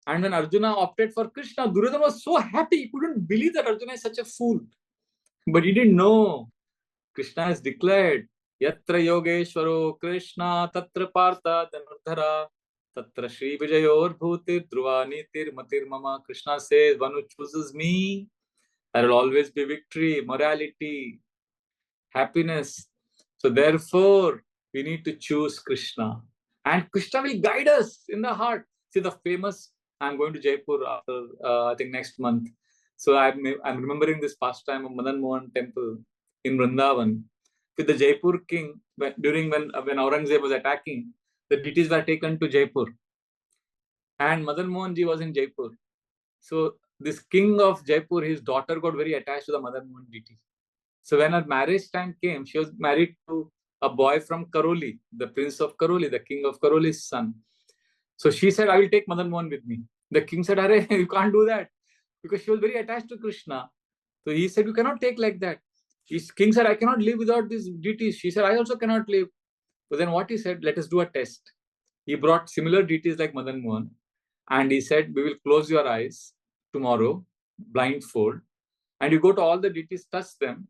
And when Arjuna opted for Krishna, Duryodhana was so happy. He couldn't believe that Arjuna is such a fool. But he didn't know. Krishna has declared, Yatra Yogeshwaro Krishna Tatra Partha Dhanurdhara Tatra Shri Vijayor Bhutir Dhruva Nitir Matir Mama. Krishna says, one who chooses me, there will always be victory, morality, happiness. So therefore, we need to choose Krishna. And Krishna will guide us in the heart. See the famous, I'm going to Jaipur after, I think next month. So I'm remembering this pastime of Madan Mohan temple in Vrindavan. With the Jaipur king, when Aurangzeb was attacking, the deities were taken to Jaipur. And Madan Mohan ji was in Jaipur. So this king of Jaipur, his daughter got very attached to the Madan Mohan deity. So when her marriage time came, she was married to a boy from Karoli, the prince of Karoli, the king of Karoli's son. So she said, I will take Madan Mohan with me. The king said, Arey, you can't do that. Because she was very attached to Krishna. So he said, you cannot take like that. His king said, I cannot live without these deities. She said, I also cannot live. But then what he said, let us do a test. He brought similar deities like Madan Mohan. And he said, we will close your eyes tomorrow, blindfold. And you go to all the deities, touch them.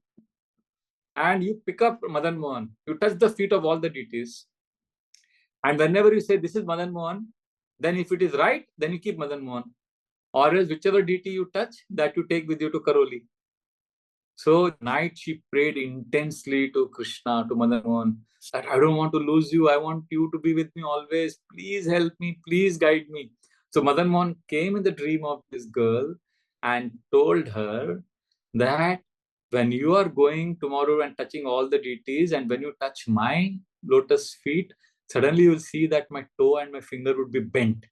And you pick up Madan Mohan. You touch the feet of all the deities. And whenever you say, this is Madan Mohan, then if it is right, then you keep Madan Mohan. Or else whichever deity you touch, that you take with you to Karoli. So night she prayed intensely to Krishna, to Madan Mohan, that I don't want to lose you. I want you to be with me always. Please help me. Please guide me. So Madan Mohan came in the dream of this girl and told her that when you are going tomorrow and touching all the deities, and when you touch my lotus feet, suddenly you will see that my toe and my finger would be bent.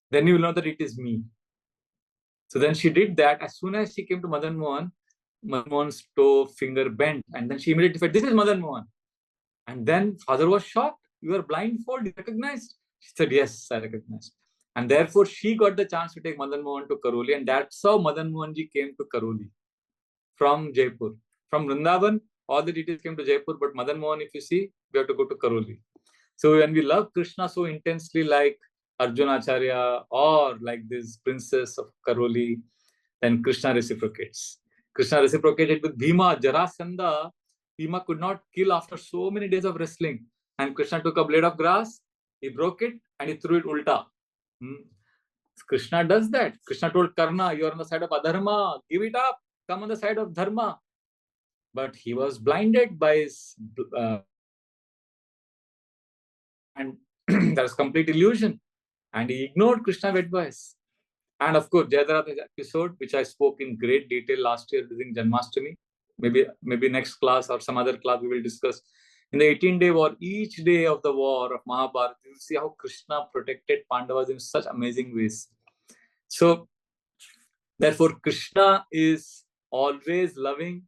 Then you will know that it is me. So then she did that. As soon as she came to Madan Mohan's toe, finger bent. And then she immediately said, this is Madan Mohan. And then father was shocked. You are blindfold, you recognized? She said, yes, I recognized. And therefore she got the chance to take Madan Mohan to Karoli. And that's how Madan Mohan ji came to Karoli from Jaipur. From Vrindavan, all the deities came to Jaipur. But Madan Mohan, if you see, we have to go to Karoli. So when we love Krishna so intensely like Arjuna Acharya or like this princess of Karoli, then Krishna reciprocates. Krishna reciprocated with Bhima, Jarasandha. Bhima could not kill after so many days of wrestling. And Krishna took a blade of grass, he broke it and he threw it ulta. Krishna does that. Krishna told Karna, you are on the side of Adharma, give it up, come on the side of Dharma. But he was blinded by his... and that's complete illusion. And he ignored Krishna's advice. And of course, Jayadev episode, which I spoke in great detail last year during Janmashtami, maybe next class or some other class we will discuss. In the 18-day war, each day of the war of Mahabharata, you will see how Krishna protected Pandavas in such amazing ways. So, therefore, Krishna is always loving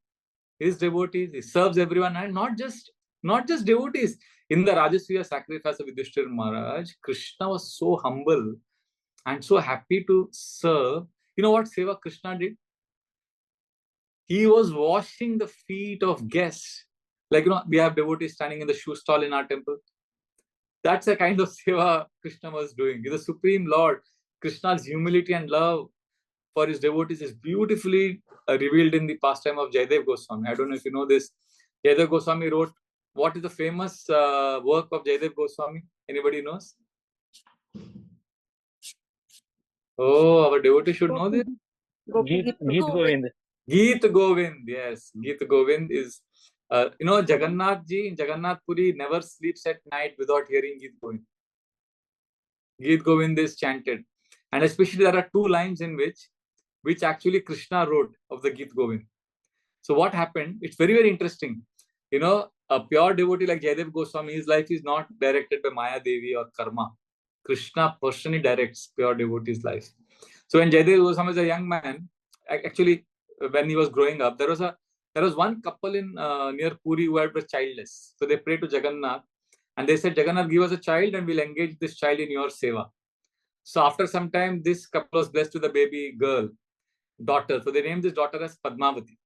his devotees. He serves everyone, and not just devotees. In the Rajasuya sacrifice of Yudhishthira Maharaj, Krishna was so humble and so happy to serve. You know what Seva Krishna did? He was washing the feet of guests. Like, we have devotees standing in the shoe stall in our temple. That's the kind of seva Krishna was doing. He's the Supreme Lord. Krishna's humility and love for his devotees is beautifully revealed in the pastime of Jayadev Goswami. I don't know if you know this. Jayadev Goswami wrote, what is the famous work of Jayadev Goswami? Anybody knows? Oh, our devotee should know this. Geet Govind. Geet Govind, yes. Geet Govind is, Jagannath ji in Jagannath Puri never sleeps at night without hearing Geet Govind. Geet Govind is chanted. And especially there are two lines in which actually Krishna wrote of the Geet Govind. So what happened? It's very, very interesting. A pure devotee like Jayadev Goswami, his life is not directed by Maya Devi or karma. Krishna personally directs pure devotee's life. So when Jayadev Goswami was a young man, actually when he was growing up, there was one couple in near Puri who was childless. So they prayed to Jagannath and they said, Jagannath, give us a child and we'll engage this child in your seva. So after some time, this couple was blessed with a baby girl, daughter. So they named this daughter as Padmavati.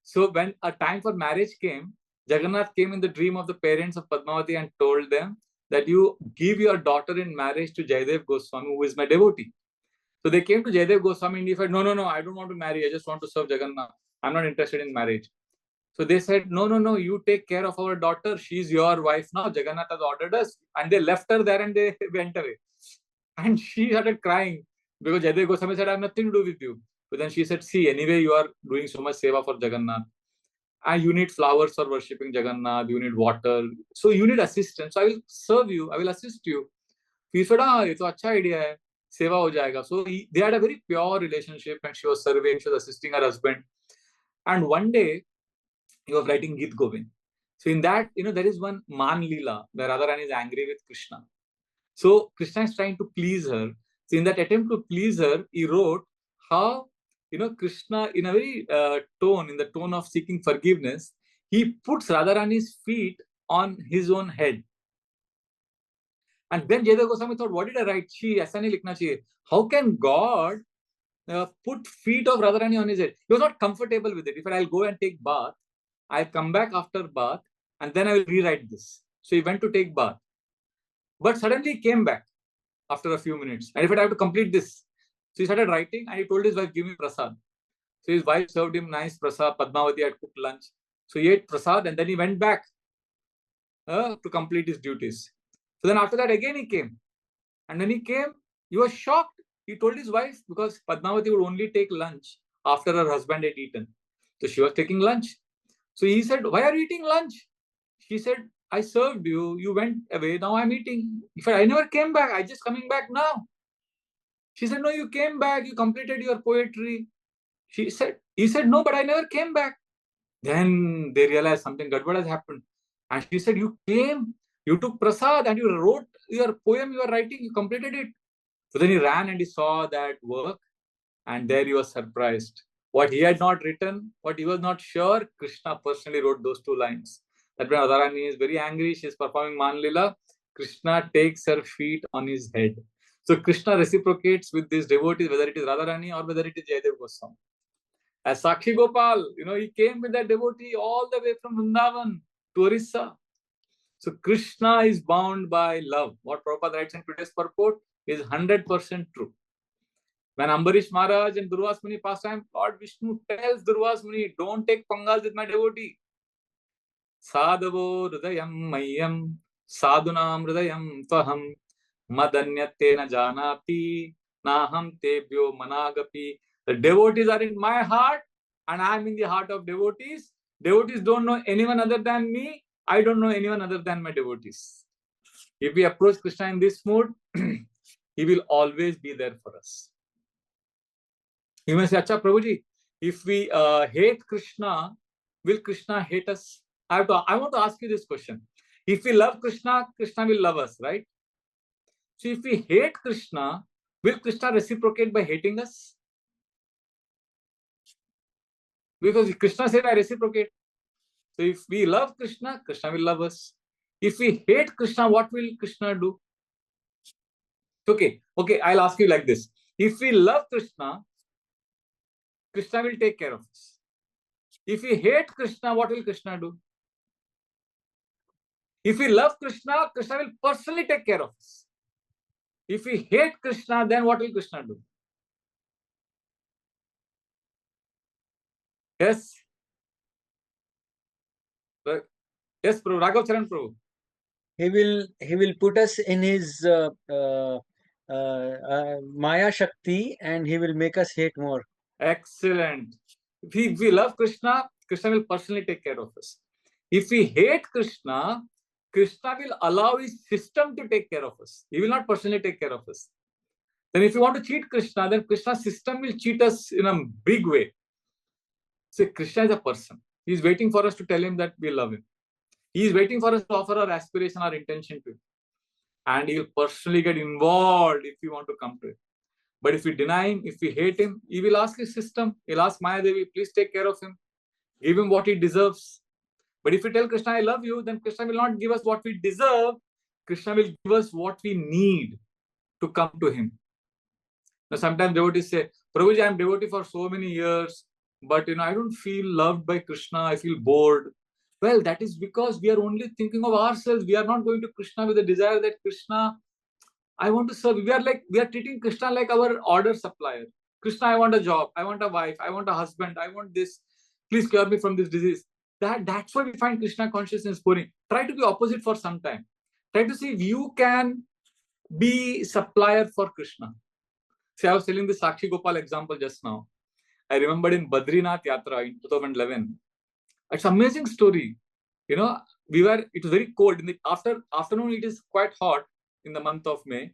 So when a time for marriage came, Jagannath came in the dream of the parents of Padmavati and told them that you give your daughter in marriage to Jayadev Goswami, who is my devotee. So they came to Jayadev Goswami and he said, no, I don't want to marry. I just want to serve Jagannath. I'm not interested in marriage. So they said, no, you take care of our daughter. She's your wife now. Jagannath has ordered us. And they left her there and they went away. And she started crying because Jayadev Goswami said, I have nothing to do with you. But then she said, see, anyway, you are doing so much seva for Jagannath. And you need flowers for worshipping Jagannath. You need water. So you need assistance. So I will serve you. I will assist you. He said, it's a good idea. Seva ho jayega. So they had a very pure relationship and she was serving, she was assisting her husband. And one day, he was writing Geet Govind. So in that, there is one Man Leela where Radharani is angry with Krishna. So Krishna is trying to please her. So in that attempt to please her, he wrote how, Krishna in a very in the tone of seeking forgiveness, he puts Radharani's feet on his own head. And then Jayadev Goswami thought, what did I write? Aisa nahi likhna chahiye. How can God put feet of Radharani on his head? He was not comfortable with it. He said, I'll go and take bath. I'll come back after bath and then I will rewrite this. So he went to take bath. But suddenly he came back after a few minutes. And he said, I have to complete this. So he started writing and he told his wife, give me prasad. So his wife served him nice prasad. Padmavati had cooked lunch. So he ate prasad and then he went back to complete his duties. So then after that again he came. And when he came, he was shocked. He told his wife because Padmavati would only take lunch after her husband had eaten. So she was taking lunch. So he said, why are you eating lunch? She said, I served you. You went away. Now I'm eating. He said, I never came back. I'm just coming back now. She said, no, you came back. You completed your poetry. He said, no, but I never came back. Then they realized something gadbad has happened. And she said, you came, you took prasad and you wrote your poem you were writing. You completed it. So then he ran and he saw that work. And there he was surprised. What he had not written, what he was not sure, Krishna personally wrote those two lines. That when Radharani is very angry, she is performing Man Lila, Krishna takes her feet on his head. So Krishna reciprocates with these devotees, whether it is Radharani or whether it is Jayadev Goswami. As Sakshi Gopal, he came with that devotee all the way from Vrindavan to Orissa. So Krishna is bound by love. What Prabhupada writes in today's purport is 100% true. When Ambarish Maharaj and Durvas Muni pastime, Lord Vishnu tells Durvas Muni, don't take pangas with my devotee. Sadhavo hridayam mayyam, sadhunam hridayam tvaham, madanyate na janati, naham tebhyo managapi. The devotees are in my heart and I am in the heart of devotees. Devotees don't know anyone other than me. I don't know anyone other than my devotees. If we approach Krishna in this mood, he will always be there for us. You may say, Acha Prabhuji, if we hate Krishna, will Krishna hate us? I want to ask you this question. If we love Krishna, Krishna will love us, right? So if we hate Krishna, will Krishna reciprocate by hating us? Because Krishna said, I reciprocate. So if we love Krishna, Krishna will love us. If we hate Krishna, what will Krishna do? Okay, I'll ask you like this. If we love Krishna, Krishna will take care of us. If we hate Krishna, what will Krishna do? If we love Krishna, Krishna will personally take care of us. If we hate Krishna, then what will Krishna do? Yes. Yes, Prabhu. Raghav Charan Prabhu. He will put us in his Maya Shakti, and he will make us hate more. Excellent. If we love Krishna, Krishna will personally take care of us. If we hate Krishna, Krishna will allow his system to take care of us. He will not personally take care of us. Then if you want to cheat Krishna, then Krishna's system will cheat us in a big way. So Krishna is a person. He is waiting for us to tell him that we love him. He is waiting for us to offer our aspiration, our intention to him. And he will personally get involved if we want to come to him. But if we deny him, if we hate him, he will ask his system. He'll ask Maya Devi, please take care of him. Give him what he deserves. But if we tell Krishna, I love you, then Krishna will not give us what we deserve. Krishna will give us what we need to come to him. Now, sometimes devotees say, Prabhuji, I am devotee for so many years, but I don't feel loved by Krishna. I feel bored. Well, that is because we are only thinking of ourselves. We are not going to Krishna with the desire that Krishna, I want to serve. We are treating Krishna like our order supplier. Krishna, I want a job. I want a wife. I want a husband. I want this. Please cure me from this disease. That's why we find Krishna consciousness boring. Try to be opposite for some time. Try to see if you can be supplier for Krishna. See, I was telling the Sakshi Gopal example just now. I remembered in Badrinath Yatra in 2011. It's an amazing story. It was very cold. In the afternoon, it is quite hot in the month of May.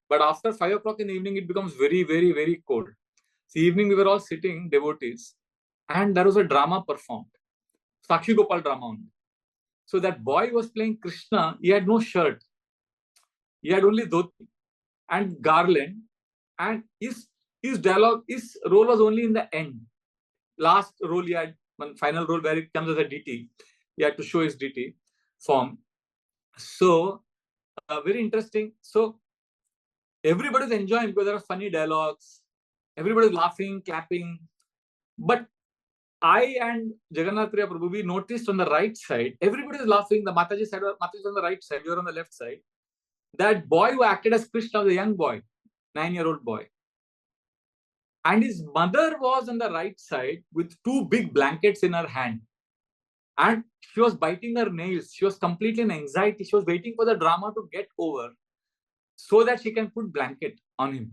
But after 5 o'clock in the evening, it becomes very, very, very cold. So evening, we were all sitting, devotees. And there was a drama performed. Sakshi Gopal drama only. So that boy was playing Krishna. He had no shirt. He had only dhoti and garland. And his role was only in the end. Last role he had, one final role where it comes as a DT. He had to show his DT form. So, very interesting. So, everybody is enjoying because there are funny dialogues. Everybody is laughing, clapping. But I and Jagannath Priya Prabhu, we noticed on the right side, everybody is laughing. The Mataji is on the right side, we are on the left side. That boy who acted as Krishna was a young boy, 9-year-old boy. And his mother was on the right side with 2 big blankets in her hand. And she was biting her nails. She was completely in anxiety. She was waiting for the drama to get over so that she can put blanket on him.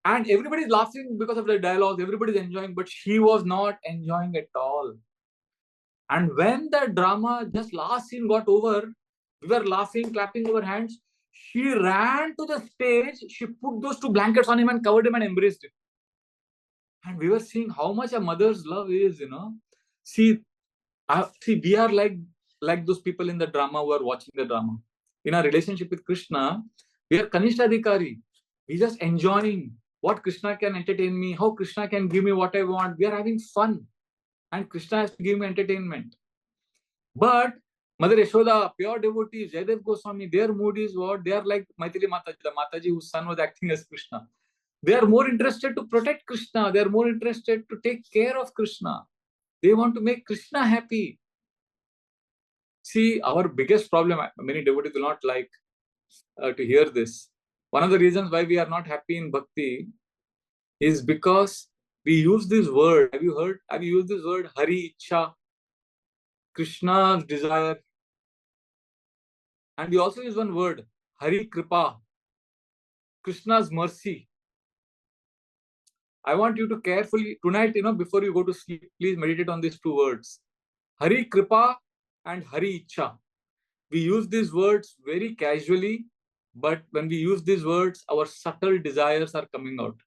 And everybody is laughing because of the dialogue. Everybody is enjoying, but she was not enjoying at all. And when the drama, just last scene got over, we were laughing, clapping our hands. She ran to the stage. She put those 2 blankets on him and covered him and embraced him. And we were seeing how much a mother's love is, See, we are like those people in the drama who are watching the drama. In our relationship with Krishna, we are Kanishta Adhikari. We just enjoying what Krishna can entertain me, how Krishna can give me what I want. We are having fun. And Krishna has to give me entertainment. But Mother Yashoda, pure devotees, Jayadev Goswami, their mood is what? They are like Maitili Mataji, the Mataji whose son was acting as Krishna. They are more interested to protect Krishna. They are more interested to take care of Krishna. They want to make Krishna happy. See, our biggest problem, many devotees will not like to hear this. One of the reasons why we are not happy in bhakti is because we use this word. Have you used this word? Hari Ichha, Krishna's desire. And we also use one word, Hari Kripa, Krishna's mercy. I want you to carefully, tonight, before you go to sleep, please meditate on these 2 words. Hari Kripa and Hari Ichha. We use these words very casually, but when we use these words, our subtle desires are coming out.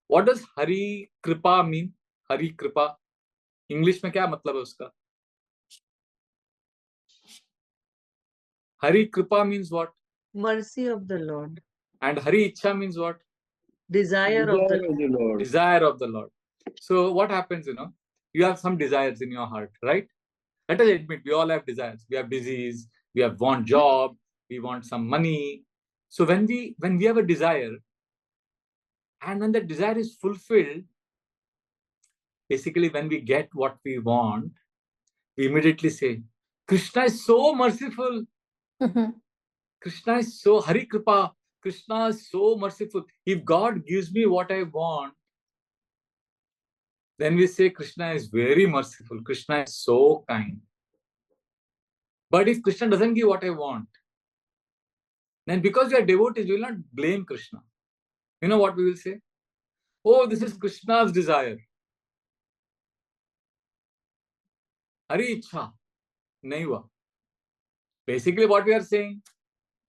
What does Hari Kripa mean? Hari Kripa. English में क्या मतलब है उसका? Hari Kripa means what? Mercy of the Lord. And Hari Ichha means what? Desire of the Lord. Desire of the Lord. So what happens, you have some desires in your heart, right? Let us admit, we all have desires. We have disease, we want job, we want some money. So when we have a desire, and when that desire is fulfilled, basically when we get what we want, we immediately say, Krishna is so merciful. Krishna is so Hari Kripa. Krishna is so merciful. If God gives me what I want, then we say Krishna is very merciful. Krishna is so kind. But if Krishna doesn't give what I want, then because we are devotees, we will not blame Krishna. You know what we will say? Oh, this is Krishna's desire. Hari Ichha. Nahi hua. Basically, what we are saying,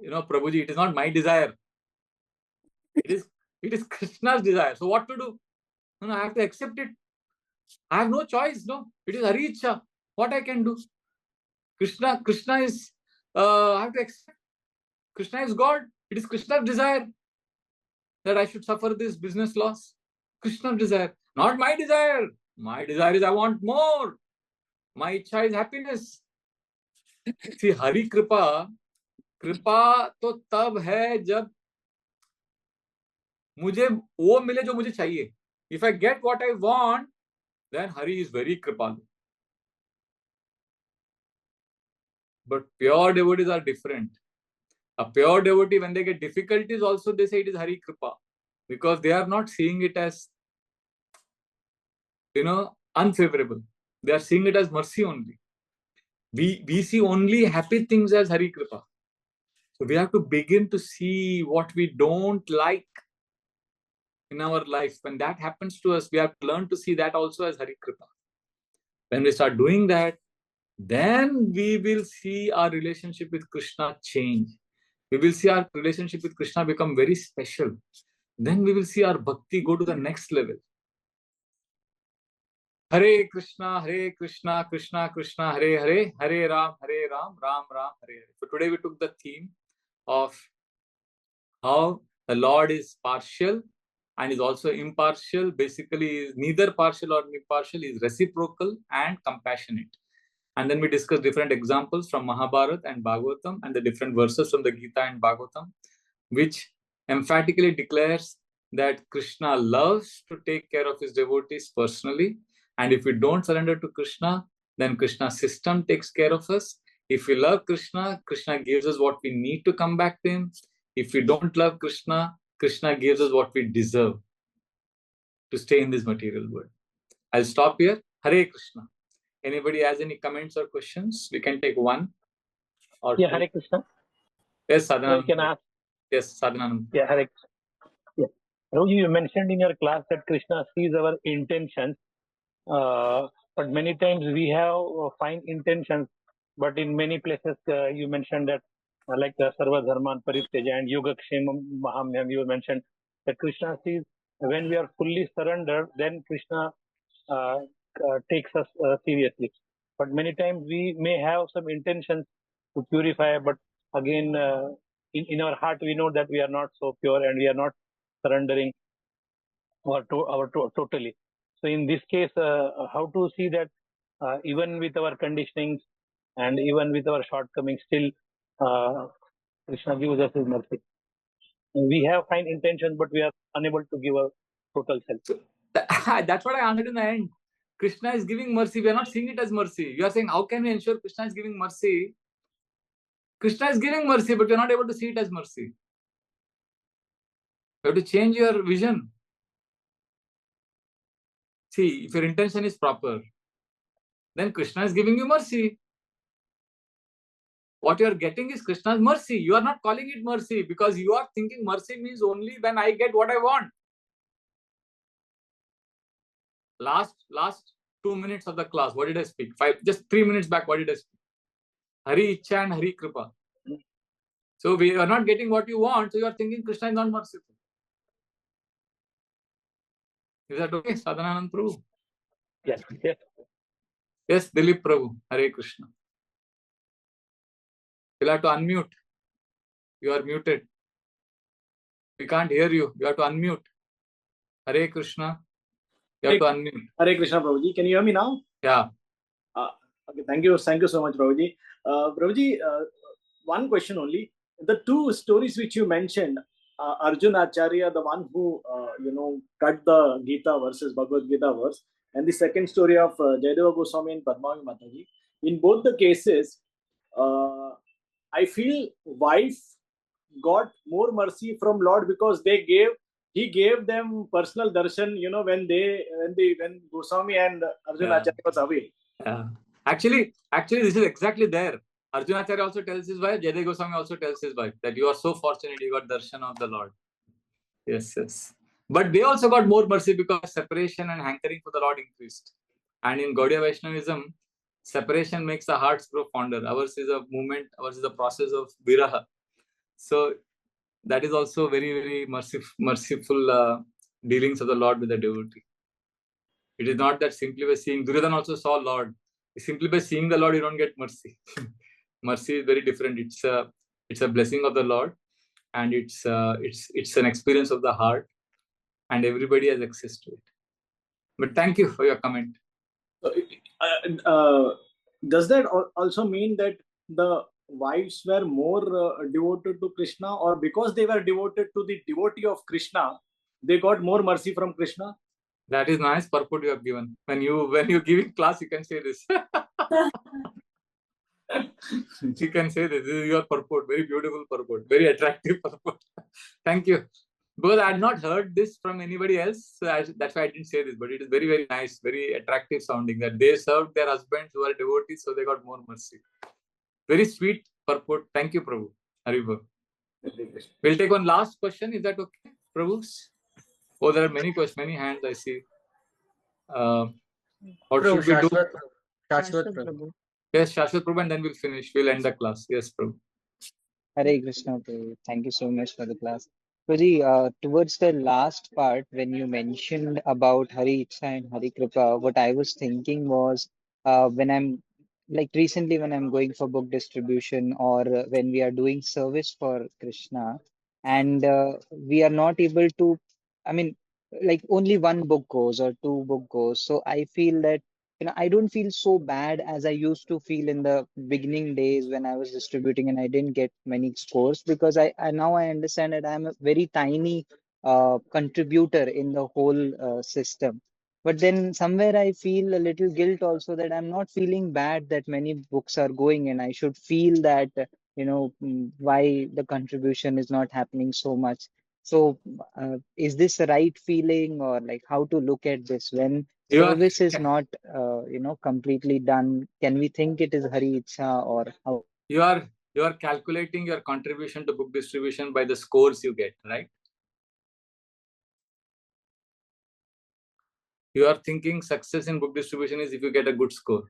Prabhuji, it is not my desire. It is Krishna's desire. So what to do? No, I have to accept it. I have no choice. No, it is Hari Ichha. What I can do? Krishna is. I have to accept. Krishna is God. It is Krishna's desire that I should suffer this business loss. Krishna's desire, not my desire. My desire is I want more. My ichha is happiness. See, Hari Kripa तो तब है जब मुझे वो मिले जो मुझे चाहिए. If I get what I want, then Hari is very Kripalu. But pure devotees are different. A pure devotee, when they get difficulties, also they say it is Hari Kripa, because they are not seeing it as, unfavorable. They are seeing it as mercy only. We see only happy things as Hari Kripa. So we have to begin to see what we don't like in our life. When that happens to us, we have to learn to see that also as Hari Kripa. When we start doing that, then we will see our relationship with Krishna change. We will see our relationship with Krishna become very special. Then we will see our bhakti go to the next level. Hare Krishna, Krishna Krishna, Hare Hare, Hare Ram, Ram Ram, Hare Hare. So today we took the theme of how the Lord is partial and is also impartial. Basically, is neither partial or impartial, is reciprocal and compassionate. And then we discussed different examples from Mahabharata and Bhagavatam and the different verses from the Gita and Bhagavatam, which emphatically declares that Krishna loves to take care of his devotees personally. And if we don't surrender to Krishna, then Krishna's system takes care of us. If we love Krishna, Krishna gives us what we need to come back to him. If we don't love Krishna, Krishna gives us what we deserve to stay in this material world. I'll stop here. Hare Krishna. Anybody has any comments or questions? We can take one or two. Hare Krishna. Yes, Sadhananand. You can ask. Yes, Sadhananand. Yeah, Hare Krishna. Yeah. You mentioned in your class that Krishna sees our intentions, but many times we have fine intentions, but in many places you mentioned that like Sarva Dharman Parityaja and Yogakshemam Mahamyam, you mentioned that Krishna sees when we are fully surrendered, then Krishna takes us seriously. But many times we may have some intentions to purify, but again in our heart we know that we are not so pure and we are not surrendering totally. So in this case, how to see that even with our conditionings and even with our shortcomings, still Krishna gives us his mercy. We have fine intentions, but we are unable to give a total self. That's what I answered in the end. Krishna is giving mercy. We are not seeing it as mercy. You are saying, how can we ensure Krishna is giving mercy? Krishna is giving mercy, but we are not able to see it as mercy. You have to change your vision. See, if your intention is proper, then Krishna is giving you mercy. What you are getting is Krishna's mercy. You are not calling it mercy because you are thinking mercy means only when I get what I want. Last 2 minutes of the class, what did I speak? Just 3 minutes back, what did I speak? Hari Ichha and Hari Kripa. So we are not getting what you want, so you are thinking Krishna is not merciful. Is that okay, Sadhananand Prabhu? Yes. Yes, Dilip Prabhu. Hare Krishna. You'll have to unmute. You are muted. We can't hear you. You have to unmute. Hare Krishna. You have to unmute. Hare Krishna, Prabhuji. Can you hear me now? Yeah. Okay. Thank you so much, Prabhuji. Prabhuji, one question only. The two stories which you mentioned, Arjuna Acharya, the one who cut the Gita verses, Bhagavad Gita verse, and the second story of Jayadev Goswami and Padmavi Mataji. In both the cases, I feel wife got more mercy from Lord because he gave them personal darshan, when Goswami and Arjuna Yeah. Acharya was away. Yeah. Actually, this is exactly there. Arjuna Acharya also tells his wife, Jayadev Goswami also tells his wife that you are so fortunate you got darshan of the Lord. Yes, yes. But they also got more mercy because separation and hankering for the Lord increased. And in Gaudiya Vaishnavism, separation makes the hearts grow fonder. Ours is a movement, ours is a process of viraha. So that is also very, very merciful dealings of the Lord with the devotee. It is not that simply by seeing, Duryodhana also saw Lord. Simply by seeing the Lord, you don't get mercy. Mercy is very different. It's a blessing of the Lord, and it's an experience of the heart, and everybody has access to it. But thank you for your comment. Does that also mean that the wives were more devoted to Krishna, or because they were devoted to the devotee of Krishna, they got more mercy from Krishna? That is nice purport you have given. When you're giving class, you can say this. You can say this. This is your purport. Very beautiful purport. Very attractive purport. Thank you. Because I had not heard this from anybody else, so that's why I didn't say this. But it is very, very nice, very attractive sounding that they served their husbands who are devotees, so they got more mercy. Very sweet purport. Thank you, Prabhu. Haribo. We'll take one last question. Is that okay, Prabhu? Oh, there are many questions, many hands I see. What should we do? Shashwat Prabhu. Yes, Shashwat Prabhu, and then we'll finish. We'll end the class. Yes, Prabhu. Hare Krishna, Prabhu. Thank you so much for the class. Prabhuji, towards the last part, when you mentioned about Hari Ichha and Hari Kripa, what I was thinking was when I'm like recently when I'm going for book distribution or when we are doing service for Krishna and we are not able to, I mean, like only one book goes or two book goes. So I feel that I don't feel so bad as I used to feel in the beginning days when I was distributing and I didn't get many scores because I now I understand that I'm a very tiny contributor in the whole system. But then somewhere I feel a little guilt also that I'm not feeling bad that many books are going and I should feel that, why the contribution is not happening so much. So is this the right feeling or like how to look at this when service is not, completely done? Can we think it is Hari Ichha or how? You are calculating your contribution to book distribution by the scores you get, right? You are thinking success in book distribution is if you get a good score.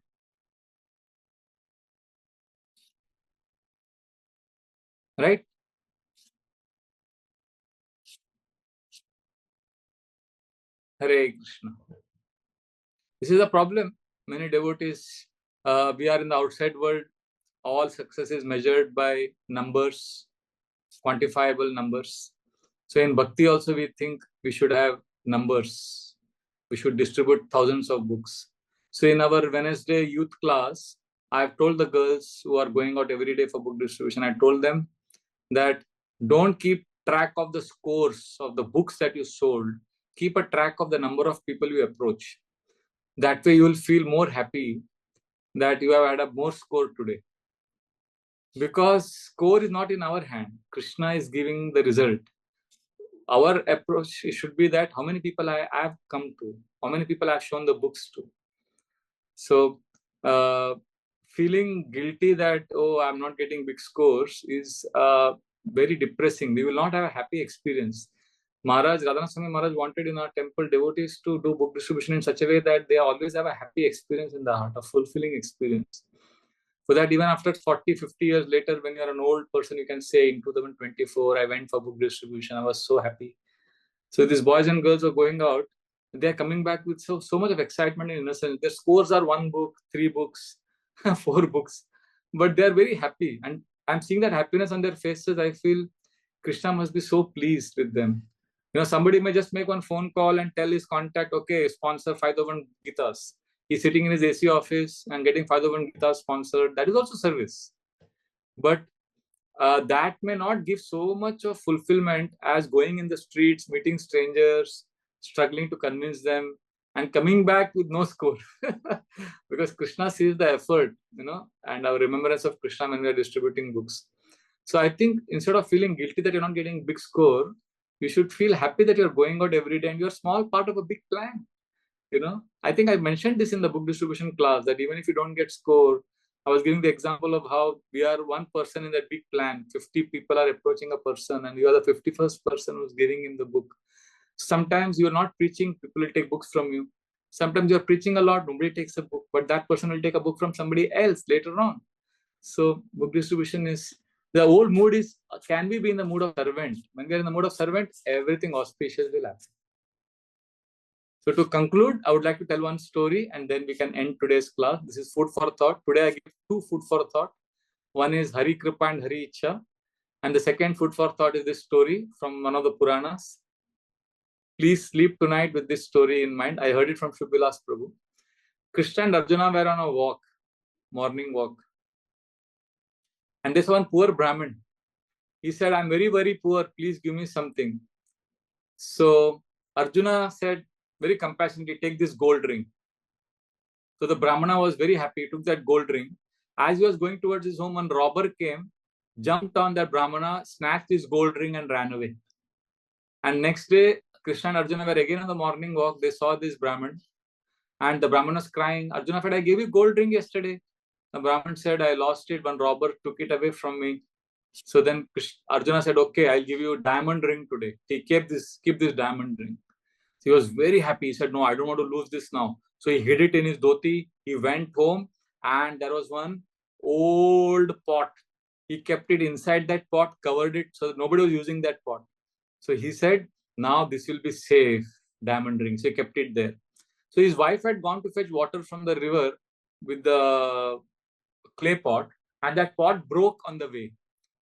Right? Hare Krishna. This is a problem. Many devotees, we are in the outside world. All success is measured by numbers, quantifiable numbers. So in Bhakti also we think we should have numbers. We should distribute thousands of books. So in our Wednesday youth class, I have told the girls who are going out every day for book distribution, I told them that don't keep track of the scores of the books that you sold. Keep a track of the number of people you approach. That way you will feel more happy that you have had a more score today. Because score is not in our hand. Krishna is giving the result. Our approach should be that how many people I have come to, how many people I have shown the books to. So feeling guilty that, oh, I'm not getting big scores is very depressing. We will not have a happy experience. Maharaj, Radhanath Swami Maharaj wanted in our temple devotees to do book distribution in such a way that they always have a happy experience in the heart, a fulfilling experience. So that even after 40, 50 years later, when you're an old person, you can say in 2024, I went for book distribution. I was so happy. So these boys and girls are going out. They're coming back with so much of excitement and innocence. Their scores are 1 book, 3 books, 4 books. But they're very happy. And I'm seeing that happiness on their faces. I feel Krishna must be so pleased with them. Somebody may just make one phone call and tell his contact, okay, sponsor 5,000 Gitas. He's sitting in his AC office and getting 5,000 Gitas sponsored. That is also service. But that may not give so much of fulfillment as going in the streets, meeting strangers, struggling to convince them, and coming back with no score. Because Krishna sees the effort, and our remembrance of Krishna when we are distributing books. So I think instead of feeling guilty that you're not getting big score, you should feel happy that you're going out every day and you're a small part of a big plan. I think I mentioned this in the book distribution class, that even if you don't get score, I was giving the example of how we are one person in that big plan. 50 people are approaching a person and you are the 51st person who's giving him the book. Sometimes you're not preaching, people will take books from you. Sometimes you're preaching a lot, nobody takes a book, but that person will take a book from somebody else later on. So book distribution is, the whole mood is, can we be in the mood of servant? When we are in the mood of servant, everything auspicious will happen. So to conclude, I would like to tell one story and then we can end today's class. This is food for thought. Today I give two food for thought. One is Hari Kripa and Hari Ichha. And the second food for thought is this story from one of the Puranas. Please sleep tonight with this story in mind. I heard it from Shubhilas Prabhu. Krishna and Arjuna were on a walk, morning walk. And there's one poor Brahmin. He said, I'm very, very poor. Please give me something. So Arjuna said, very compassionately, take this gold ring. So the Brahmana was very happy. He took that gold ring. As he was going towards his home, one robber came, jumped on that Brahmana, snatched his gold ring and ran away. And next day, Krishna and Arjuna were again on the morning walk. They saw this Brahman. And the Brahman was crying. Arjuna said, I gave you gold ring yesterday. The Brahman said, I lost it. One robber took it away from me. So then Arjuna said, okay, I'll give you a diamond ring today. He keep this diamond ring. So he was very happy. He said, no, I don't want to lose this now. So he hid it in his dhoti. He went home and there was one old pot. He kept it inside that pot, covered it. So nobody was using that pot. So he said, now this will be safe, diamond ring. So he kept it there. So his wife had gone to fetch water from the river with the clay pot and that pot broke on the way.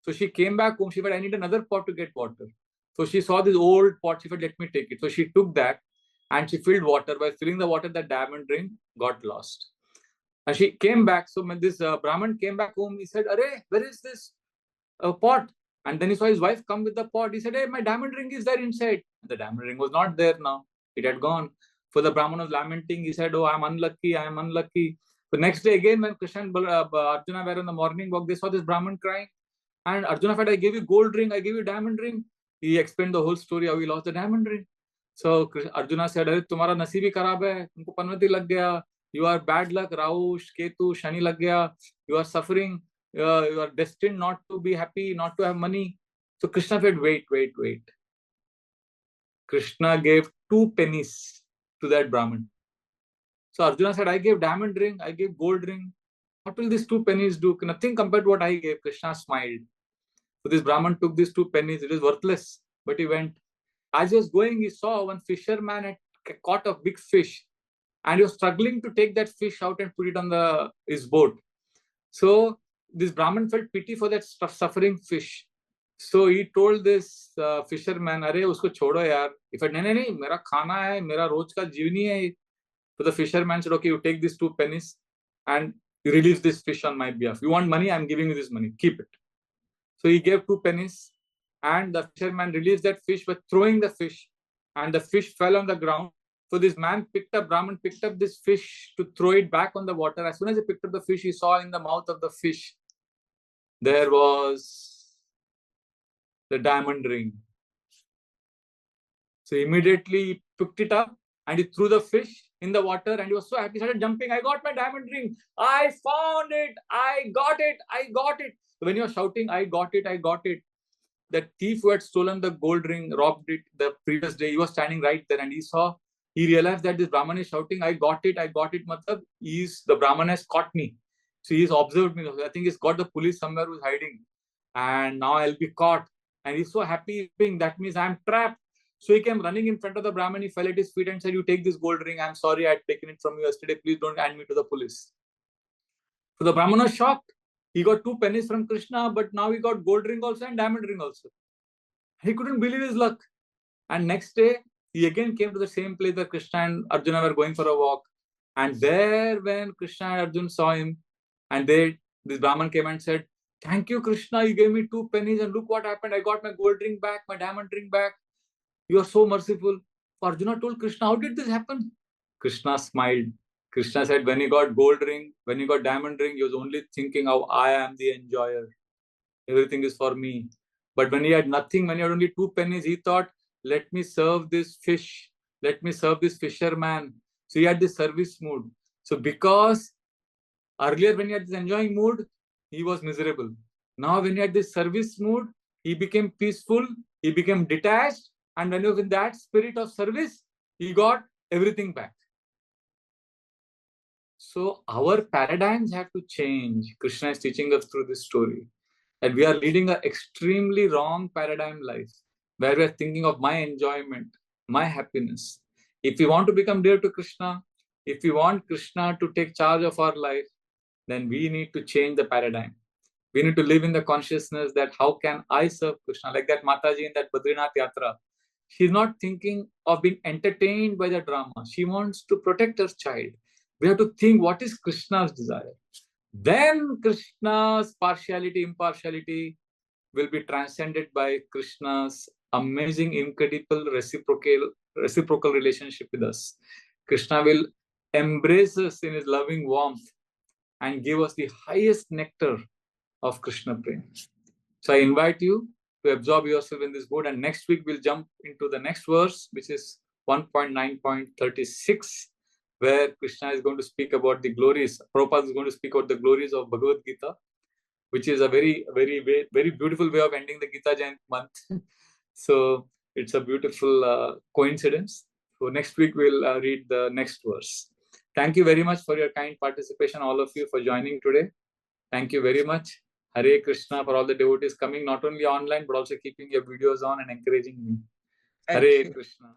So she came back home. She said, I need another pot to get water. So she saw this old pot. She said, let me take it. So she took that and she filled water. By filling the water, that diamond ring got lost. And she came back. So when this Brahman came back home, he said, Arey, where is this pot? And then he saw his wife come with the pot. He said, hey, my diamond ring is there inside. The diamond ring was not there now. It had gone. So the Brahman was lamenting. He said, oh, I'm unlucky. I'm unlucky. The next day again, when Krishna and Arjuna were in the morning walk, they saw this Brahman crying. And Arjuna said, I gave you gold ring. I gave you diamond ring. He explained the whole story how he lost the diamond ring. So Arjuna said, Arey, tumhara naseeb hi kharab hai. Tumko panvati lag gaya. You are bad luck. Rahu, Ketu, Shani lag gaya. You are suffering. You are destined not to be happy, not to have money. So Krishna said, wait. Krishna gave 2 pennies to that Brahmin. So Arjuna said, I gave diamond ring, I gave gold ring. What will these 2 pennies do? Nothing compared to what I gave. Krishna smiled. So this Brahmin took these 2 pennies. It is worthless. But he went. As he was going, he saw one fisherman had caught a big fish. And he was struggling to take that fish out and put it on his boat. So this Brahmin felt pity for that suffering fish. So he told this fisherman, Arey, usko chodo yaar. He said, nahi, mera khana hai, mera roj ka jeevani hai. So the fisherman said, okay, you take these 2 pennies and you release this fish on my behalf. You want money? I'm giving you this money. Keep it. So he gave 2 pennies and the fisherman released that fish by throwing the fish and the fish fell on the ground. So this Brahman picked up this fish to throw it back on the water. As soon as he picked up the fish, he saw in the mouth of the fish, there was the diamond ring. So immediately he picked it up and he threw the fish in the water and he was so happy. He started jumping. I got my diamond ring. I found it. I got it. So when he was shouting, I got it. The thief who had stolen the gold ring, robbed it the previous day, he was standing right there and he realized that this Brahman is shouting, I got it. Matlab, the Brahman has caught me. So he's observed me. I think he's got the police somewhere who's hiding. And now I'll be caught. And he's so happy. That means I'm trapped. So he came running in front of the Brahman. He fell at his feet and said, you take this gold ring. I'm sorry I had taken it from you yesterday. Please don't hand me to the police. So the Brahman was shocked. He got 2 pennies from Krishna, but now he got gold ring also and diamond ring also. He couldn't believe his luck. And next day, he again came to the same place that Krishna and Arjuna were going for a walk. And there, when Krishna and Arjuna saw him, and this Brahman came and said, thank you, Krishna. You gave me 2 pennies and look what happened. I got my gold ring back, my diamond ring back. You are so merciful. Arjuna told Krishna, how did this happen? Krishna smiled. Krishna said when he got gold ring, when he got diamond ring, he was only thinking how I am the enjoyer. Everything is for me. But when he had nothing, when he had only 2 pennies, he thought, let me serve this fish. Let me serve this fisherman. So he had this service mood. So because earlier when he had this enjoying mood, he was miserable. Now when he had this service mood, he became peaceful, he became detached. And when he was in that spirit of service, he got everything back. So our paradigms have to change. Krishna is teaching us through this story that we are leading an extremely wrong paradigm life, where we are thinking of my enjoyment, my happiness. If we want to become dear to Krishna, if we want Krishna to take charge of our life, then we need to change the paradigm. We need to live in the consciousness that how can I serve Krishna? Like that Mataji in that Badrinath Yatra. She's not thinking of being entertained by the drama. She wants to protect her child. We have to think what is Krishna's desire. Then Krishna's partiality, impartiality will be transcended by Krishna's amazing, incredible, reciprocal relationship with us. Krishna will embrace us in his loving warmth and give us the highest nectar of Krishna Prema. So I invite you to absorb yourself in this mood, and next week we'll jump into the next verse, which is 1.9.36, where Krishna is going to speak about the glories. Prabhupada is going to speak about the glories of Bhagavad Gita, which is a very, very, very beautiful way of ending the Gita Jayanti month. So it's a beautiful coincidence. So next week we'll read the next verse. Thank you very much for your kind participation, all of you, for joining today. Thank you very much. Hare Krishna for all the devotees coming, not only online, but also keeping your videos on and encouraging me. Hare Krishna.